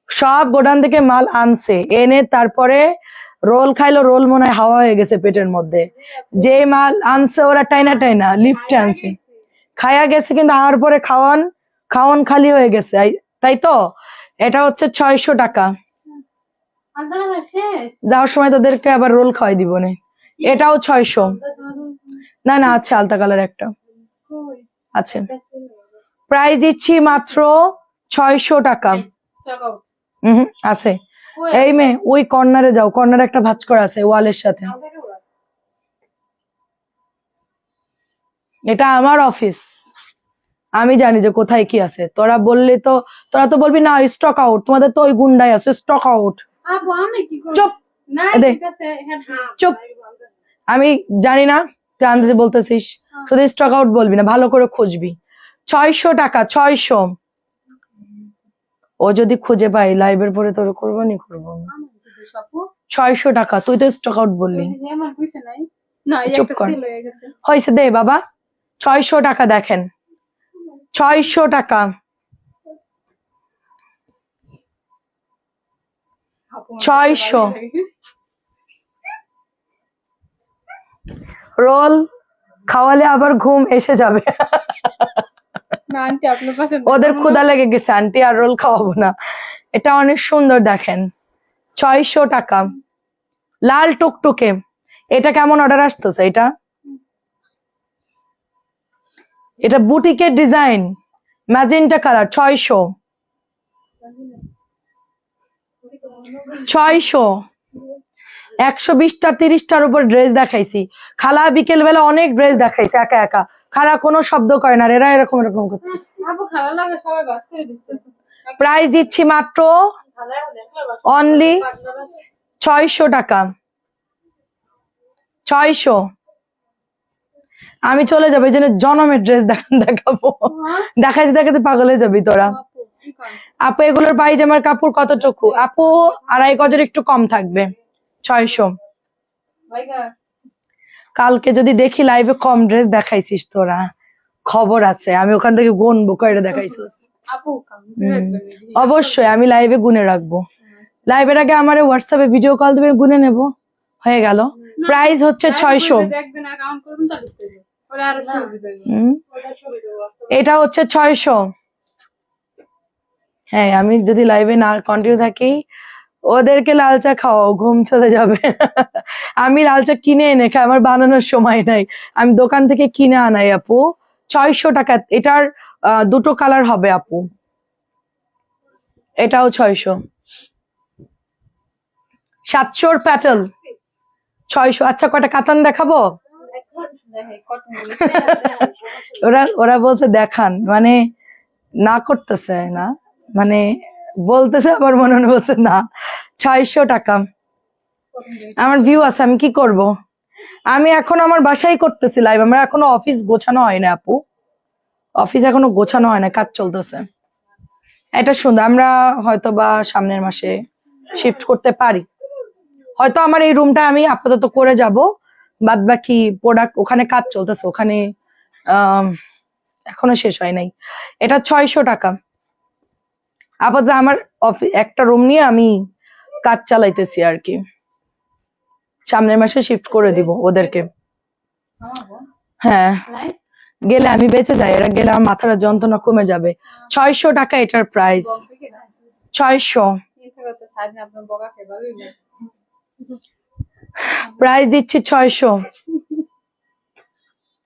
সব গোডাউন থেকে মাল আনছে, এনে তারপরে রোল খাইলো, রোল মনে হয় হাওয়া হয়ে গেছে পেটের মধ্যে। যে মাল আনছে ওরা টাইনা টাইনা লিফটে আনছে, খায়া গেছে, কিন্তু আর পরে খাওয়ান খালি হয়ে গেছে, তাই তো। এটা হচ্ছে 600 টাকা। যাওয়ার সময় তোদেরকে আবার রোল খাওয়াই দিব না। এটাও 600। না না, আছে আলতা কালার একটা আছে। প্রাইস দিচ্ছি মাত্র 600 টাকা। আছে। এই মেয়ে, ওই কর্নারে যাও, কর্নারে একটা ভাঁজ করা আছে ওয়ালের সাথে। এটা আমার অফিস, আমি জানি যে কোথায় কি আছে। তোরা বললে তো, তোরা তো বলবি না স্টক আউট, তোমাদের তো ওই গুন্ডাই আছে স্টক আউট। চুপ, চুপ, আমি জানি না, তুই আন্দাজে বলতেছিস। শুধু স্টক আউট বলবি না, ভালো করে খুঁজবি। 600 টাকা, 600। ও যদি খুঁজে পাই লাইভের পরে তোর করবো নি, করবো না। 600 টাকা, তুই তো স্টক আউট বললি। চুপ কর, হয়েছে দে বাবা। 600 টাকা দেখেন, 600 টাকা। 600 রোল খাওয়ালে আবার ঘুম এসে যাবে। ওদের ক্ষুধা লেগে গেছে, আন্টি আর রোল খাওয়াবো না। এটা অনেক সুন্দর দেখেন, 600 টাকা। লাল টুকটুকে, এটা কেমন অর্ডার আসতেছে? এটা এটা বুটিকের ডিজাইন, ম্যাজেন্টা কালার, 600। 600। 120টা 30টার উপর ড্রেস দেখাইছি। খালা বিকেল বেলা অনেক ড্রেস দেখাইছে একা একা। খালা কোনো শব্দ করে না, এরা এরকম এরকম করতেছে। প্রাইস দিচ্ছি মাত্র অনলি 600 টাকা। 600। আমি চলে যাবো, এই জন্য জনমের ড্রেস দেখাবো। দেখাইতে দেখাতে পাগল হয়ে যাবি তোরা। আপু এগুলোর পায়জামার কাপড় কতটুকু? আপু 2.5 গজের একটু কম থাকবে। 600। কালকে যদি দেখি লাইভে কম ড্রেস দেখাইছিস তোরা, খবর আছে, আমি ওখান থেকে গুনবো কয়টা দেখাইছিস। অবশ্যই আমি লাইভে গুনে রাখবো। লাইভের আগে আমার হোয়াটসঅ্যাপে ভিডিও কল দিবে, গুনে নেব। হয়ে গেল। প্রাইস হচ্ছে 600। এটা হচ্ছে 600। হ্যাঁ, আমি যদি লাইভে না কন্টিনিউ থাকি, ওদেরকে লাল চা খাওয়াও, ঘুম চলে যাবে। আমি লাল চা কিনে এনে খাই, আমার বানানোর সময় নাই, আমি দোকান থেকে কিনে আনাই আপু। 600 টাকা। এটার দুটো কালার হবে আপু। এটাও 600। 700 প্যাটেল, 600। আচ্ছা, কয়টা কাতান দেখাবো? ওরা বলছে দেখান, মানে না করতেছে না, মানে বলতেছে আবার মনে মনে বলছে না। 600 টাকা। আমার ভিউ আছে, আমি কি করব? আমি এখন আমার বাসায় করতেছি লাইভ, আমার এখনো অফিস গোছানো হয় না আপু। অফিস এখনো গোছানো হয় না, কাজ চলতেছে। এটা সুন্দর, আমরা হয়তো বা সামনের মাসে শিফট করতে পারি। হয়তো আমার এই রুমটা আমি আপাতত করে যাব, বাদ বাকি প্রোডাক্ট ওখানে কাজ চলতেছে, ওখানে এখনো শেষ হয় নাই। এটা 600 টাকা। আপাতত আমার একটা রুম নিয়ে আমি কাজ চালাইতেছি আর কি। সামনের মাসে শিফট করে দিব ওদেরকে। হ্যাঁ, গেলে আমি বেঁচে যাই, এরা গেলে আমার মাথার যন্ত্রণা কমে যাবে। 600 টাকা এটার প্রাইস। 600 প্রাইস দিচ্ছি। 600।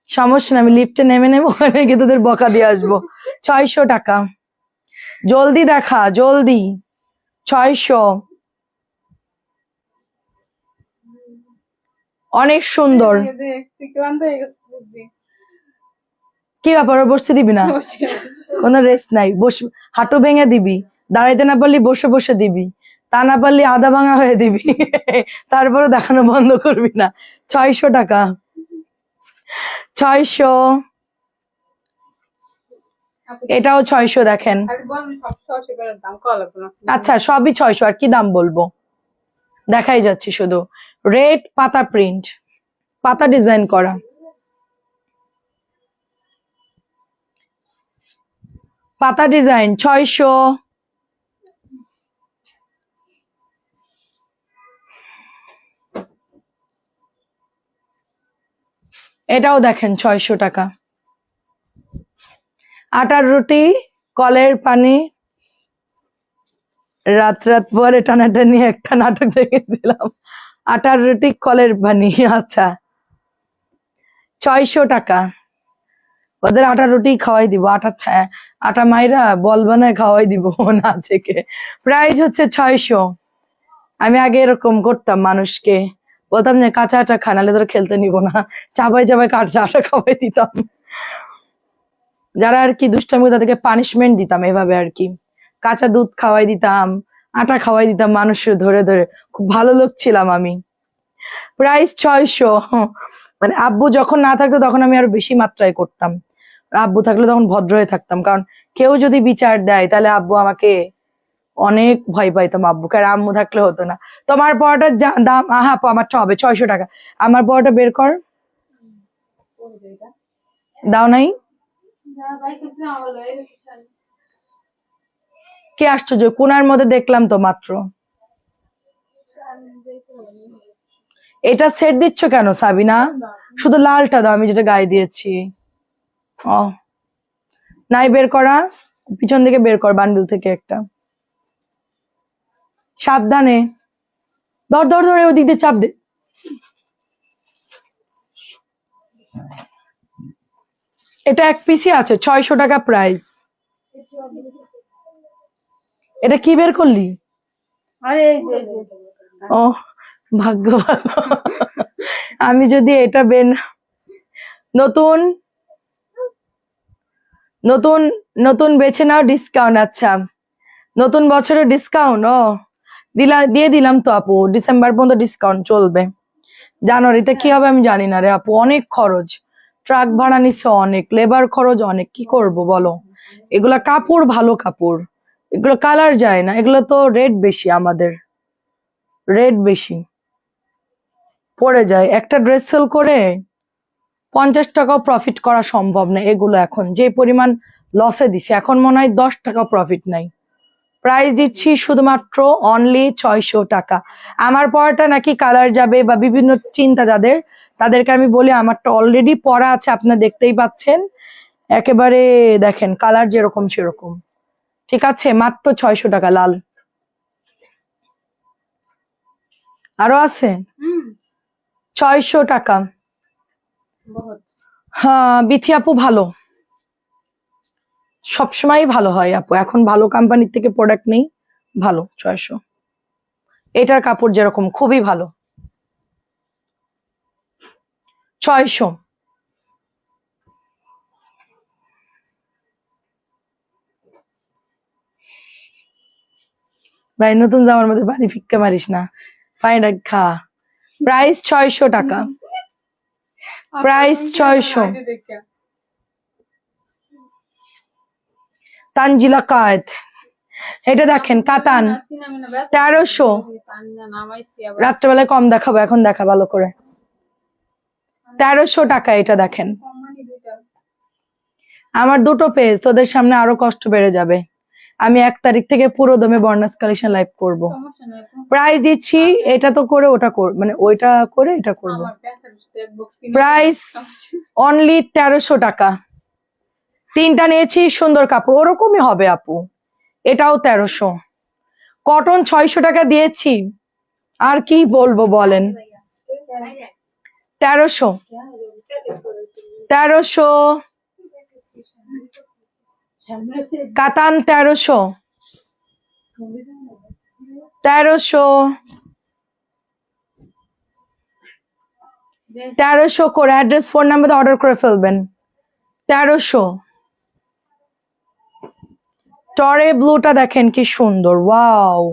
সমস্যা না, আমি লিফটে নেমে নেবো, ওখানে গিয়ে তোদের বকা দিয়ে আসবো। 600 টাকা। জলদি দেখা, জলদি। 600। অনেক সুন্দর। কি ব্যাপার, বসতে দিবি না? কোনো রেস্ট নাই, বস। হাঁটু ভেঙে দিবি, দাঁড়াইতে না পারলি বসে বসে দিবি, তা না পারলি আধা ভাঙা হয়ে দিবি, তারপরে দেখানো বন্ধ করবি না। 600 টাকা। 600। এটাও 600 দেখেন। আচ্ছা, সবই 600, আর কি দাম বলবো? দেখাই যাচ্ছি শুধু। রেড পাতা প্রিন্ট, পাতা ডিজাইন করা। পাতা ডিজাইন 600। এটাও দেখেন 600 টাকা। আটার রুটি, কলের পানি। রাত রাত পরে টানাটানি একটা নাটক দেখেছিলাম, আটার রুটি কলের পানি। আচ্ছা, 600 টাকা। ওদের আটা রুটি খাওয়াই দিব, আটা মাইরা বল বানায় খাওয়াই দিব না থেকে। প্রাইস হচ্ছে 600। আমি আগে এরকম করতাম, মানুষকে বলতাম যে কাঁচা আটা খা, নাহলে তোরা খেলতে নিব না, চাবাই চাবাই কাঁচা আটা খাওয়াই দিতাম। যারা আর কি দুষ্টামি, তাদেরকে পানিশমেন্ট দিতাম এভাবে আর কি। কাঁচা দুধ খাওয়াই দিতাম, আটা খাওয়াই দিতাম মানুষের ধরে ধরে। খুব ভালো লোক ছিলাম আমি। প্রাইস 600। মানে আব্বু যখন না থাকতো তখন আমি আরো বেশি মাত্রায় করতাম, আব্বু থাকলে তখন ভদ্র হয়ে থাকতাম, কারণ কেউ যদি বিচার দেয় তাহলে আব্বু আমাকে অনেক ভয় পাইতাম আব্বুকে, আর আম্মু থাকলে হতো না। তোমার পরোটার দাম, আপু আমারটা হবে 600 টাকা। আমার পরোটা বের কর, দাও নাই? কি আশ্চর্য, কোনার মধ্যে দেখলাম তো মাত্র। এটা সেট দিচ্ছ কেন সাবিনা? শুধু লালটা দাও, আমি যেটা গায়ে দিয়েছি। ও নাই, বের করা, পিছন দিকে বের কর বান্ডেল থেকে একটা। সাবধানে, ধর ধর ধরে ওদিক দিয়ে চাপ দে। এটা এক পিসই আছে, 600 টাকা প্রাইস। এটা কি বের করলি? আরে ও ভাগ্য ভালো। আমি যদি এটা নতুন নতুন নতুন বেছে নাও, ডিসকাউন্ট। আচ্ছা, নতুন বছরের ডিসকাউন্ট। ও দিয়ে দিলাম তো আপু, ডিসেম্বর পর্যন্ত ডিসকাউন্ট চলবে। জানুয়ারিতে কি হবে আমি জানি না রে আপু, অনেক খরচ, ট্রাক ভাড়া নিচ্ছে অনেক, লেবার খরচ অনেক, কি করব বলো। এগুলা কাপড়, ভালো কাপড়, এগুলো কালার যায় না, এগুলো তো রেট বেশি, আমাদের রেট বেশি পড়ে যায়। একটা ড্রেস সেল করে 50 টাকাও প্রফিট করা সম্ভব না। এগুলো এখন যে পরিমাণ লসে দিছে, এখন মনে হয় 10 টাকা প্রফিট নাই। প্রাইস দিচ্ছি শুধুমাত্র অনলি 600 টাকা। আমার পরাটা নাকি কালার যাবে বা বিভিন্ন চিন্তা যাদের, তাদেরকে আমি বলি আমারটা অলরেডি পরা আছে, আপনারা দেখতেই পাচ্ছেন, একেবারে দেখেন কালার যেরকম সেরকম। ঠিক আছে, মাত্র 600 টাকা। লাল আরো আছে, 600 টাকা। হ্যাঁ বিথি আপু ভালো, সবসময় ভালো হয় আপু, এখন ভালো কোম্পানির থেকে প্রোডাক্ট নেই, ভালো 600। এটার কাপড় যেরকম খুবই ভালো, 600। ভাই নতুন জামার মধ্যে পানি ফিক্কা মারিস না, পানিটা খা। প্রাইস 600 টাকা, প্রাইস 600। তানজিলা কায়েত, এটা দেখেন কাতান, 1300। রাত্রেবেলায় কম দেখাবো, এখন দেখা ভালো করে। 1300 টাকা, এটা দেখেন। আমার দুটো পেজ, তোদের সামনে আরো কষ্ট বেড়ে যাবে। আমি 1 তারিখ থেকে পুরো দমে বর্ণাস কালেকশন লাইভ করব। প্রাইস দিচ্ছি, এটা তো করে ওটা মানে ওইটা করে এটা করব। প্রাইস অনলি 1300 টাকা। 3টা নিয়েছি, সুন্দর কাপড় ওরকমই হবে আপু, এটাও 1300। কটন 600 টাকা দিয়েছি, আর কি বলবো বলেন। 1300, 1300। কাতান 1300, 1300, 1300 করে অ্যাড্রেস ফোন নাম্বার অর্ডার করে ফেলবেন। 1300। টরে ব্লুটা দেখেন কি সুন্দর, ওয়াও,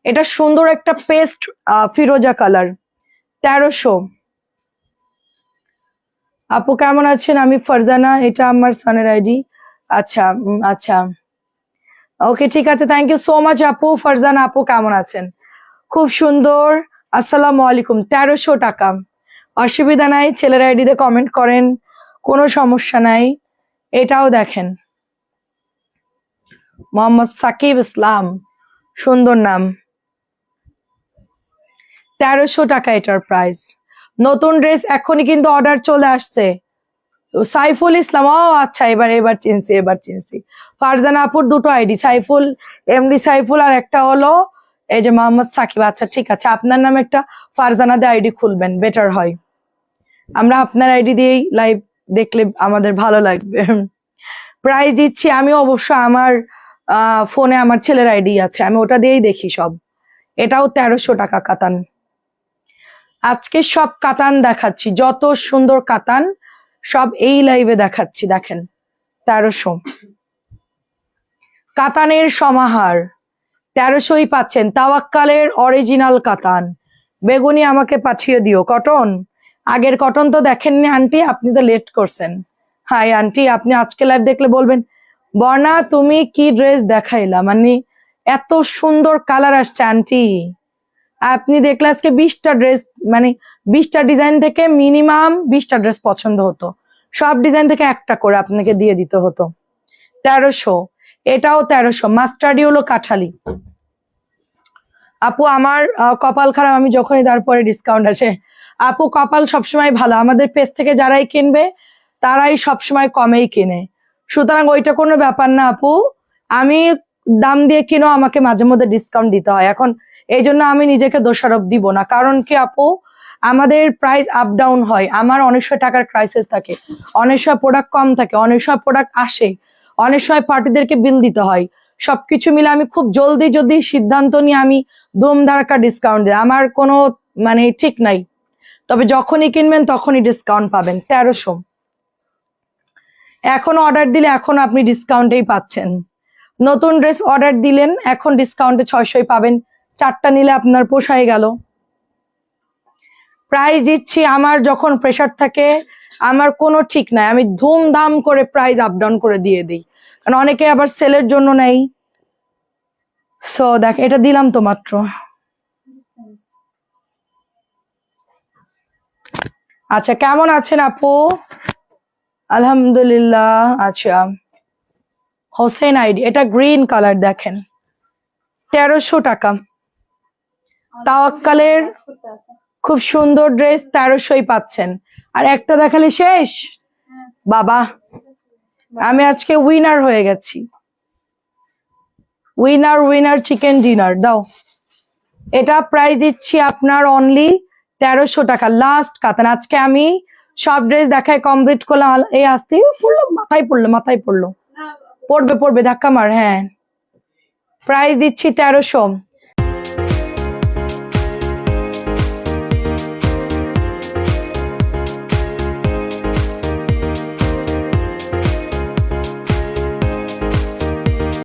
এটা সুন্দর একটা পেস্ট ফিরোজা কালার, 1300। আপু কেমন আছেন? আমি ফারজানা, এটা আমার সানের আইডি। আচ্ছা আচ্ছা, ওকে ঠিক আছে, থ্যাংক ইউ সো মাচ আপু। ফারজানা আপু কেমন আছেন? খুব সুন্দর, আসসালামু আলাইকুম। 1300 টাকা, অসুবিধা নাই, ছেলের আইডিতে কমেন্ট করেন, কোনো সমস্যা নাই। এটাও দেখেন, মোহাম্মদ সাকিব ইসলাম, সুন্দর নাম। 1300 টাকা এটার প্রাইস। নতুন ড্রেস এখনই কিন্তু অর্ডার চলে আসছে। তো সাইফুল ইসলাম, ও আচ্ছা, এবার চিনছি। ফারজানা আপুর দুটো আইডি, সাইফুল, এমডি সাইফুল, আর একটা হলো এই যে মোহাম্মদ সাকিব। আচ্ছা ঠিক আছে, আপনার নামে একটা ফারজানা দিয়ে আইডি খুলবেন, বেটার হয়। আমরা আপনার আইডি দিয়েই লাইভ দেখলে আমাদের ভালো লাগবে। প্রাইস দিচ্ছি আমি, অবশ্য আমার ফোনে আমার ছেলের আইডি আছে, আমি ওটা দিয়েই দেখি সব। এটাও 1300 টাকা কাতান। আজকে সব কাতান দেখাচ্ছি, যত সুন্দর কাতান সব এই লাইভে দেখাচ্ছি, দেখেন 1300। কাতানের সমাহার 1300ই পাচ্ছেন। তাওয়াক্কালের অরিজিনাল কাতান, বেগুনি আমাকে পাঠিয়ে দিও। কটন, আগের কটন তো দেখেননি আন্টি, আপনি তো লেট করছেন। হাই আন্টি, আপনি আজকে লাইভ দেখলে বলবেন বর্ণা তুমি কি ড্রেস দেখাইলা, মানে এত সুন্দর কালার আসছে আন্টি। আপনি দেখলে আজকে 20টা ড্রেস, মানে 20টা ডিজাইন থেকে মিনিমাম 20টা ড্রেস পছন্দ হতো, সব ডিজাইন থেকে একটা করে আপনাকে দিয়ে দিতে হতো। 1300, এটাও 1300। মাস্টার্ডি হলো কাঠালি। আপু আমার কপাল খারাপ, আমি যখনই তারপরে ডিসকাউন্ট আসে। আপু কপাল সবসময় ভালো, আমাদের পেজ থেকে যারাই কিনবে তারাই সবসময় কমেই কিনে, সুতরাং ওইটা কোনো ব্যাপার না আপু। আমি দাম দিয়ে কিনো, আমাকে মাঝে মধ্যে ডিসকাউন্ট দিতে হয়, এখন এই জন্য আমি নিজেকে দোষারোপ দিব না। কারণ কি আপু, আমাদের প্রাইস আপ ডাউন হয়, আমার অনেক সময় টাকার ক্রাইসিস থাকে, অনেক সময় প্রোডাক্ট কম থাকে, অনেক সময় প্রোডাক্ট আসে, অনেক সময় পার্টিদেরকে বিল দিতে হয়। সবকিছু মিলে আমি খুব জলদি যদি সিদ্ধান্ত নিয়ে আমি ধুমধারাক্কা ডিসকাউন্ট দিই, আমার কোনো মানে ঠিক নাই। তবে যখনই কিনবেন তখনই ডিসকাউন্ট পাবেন। 1300 এখন অর্ডার দিলে এখন আপনি ডিসকাউন্টেই পাচ্ছেন। নতুন ড্রেস অর্ডার দিলেন, এখন ডিসকাউন্টে 600 পাবেন, 4টা নিলে আপনার পোষায় গেল। প্রাইস দিচ্ছি, আমার যখন প্রেশার থাকে আমার কোনো ঠিক নাই, আমি ধুমধাম করে প্রাইস আপ ডাউন করে দিয়ে দিই, কারণ অনেকে আবার সেলের জন্য নেই। সো দেখ, এটা দিলাম তো মাত্র। আচ্ছা, কেমন আছেন আপু? আলহামদুলিল্লাহ। আচ্ছা, হোসেন আইডি, এটা গ্রিন কালার, দেখেন 1300 টাকা। তাওয়াক্কালের খুব সুন্দর ড্রেস 1300 পাচ্ছেন। আর একটা দেখালে শেষ বাবা, আমি আজকে উইনার হয়ে গেছি। উইনার উইনার চিকেন ডিনার দাও। এটা প্রাইস দিচ্ছি আপনার অনলি 1300 টাকা। লাস্ট কাতান, আজকে আমি সব ড্রেস দেখায় কমপ্লিট করলাম। এই আসতে পড়লো, মাথায় পড়লো, মাথায় পড়লো, পড়বে পড়বে ধাক্কা মার। হ্যাঁ, প্রাইস দিচ্ছি 1300।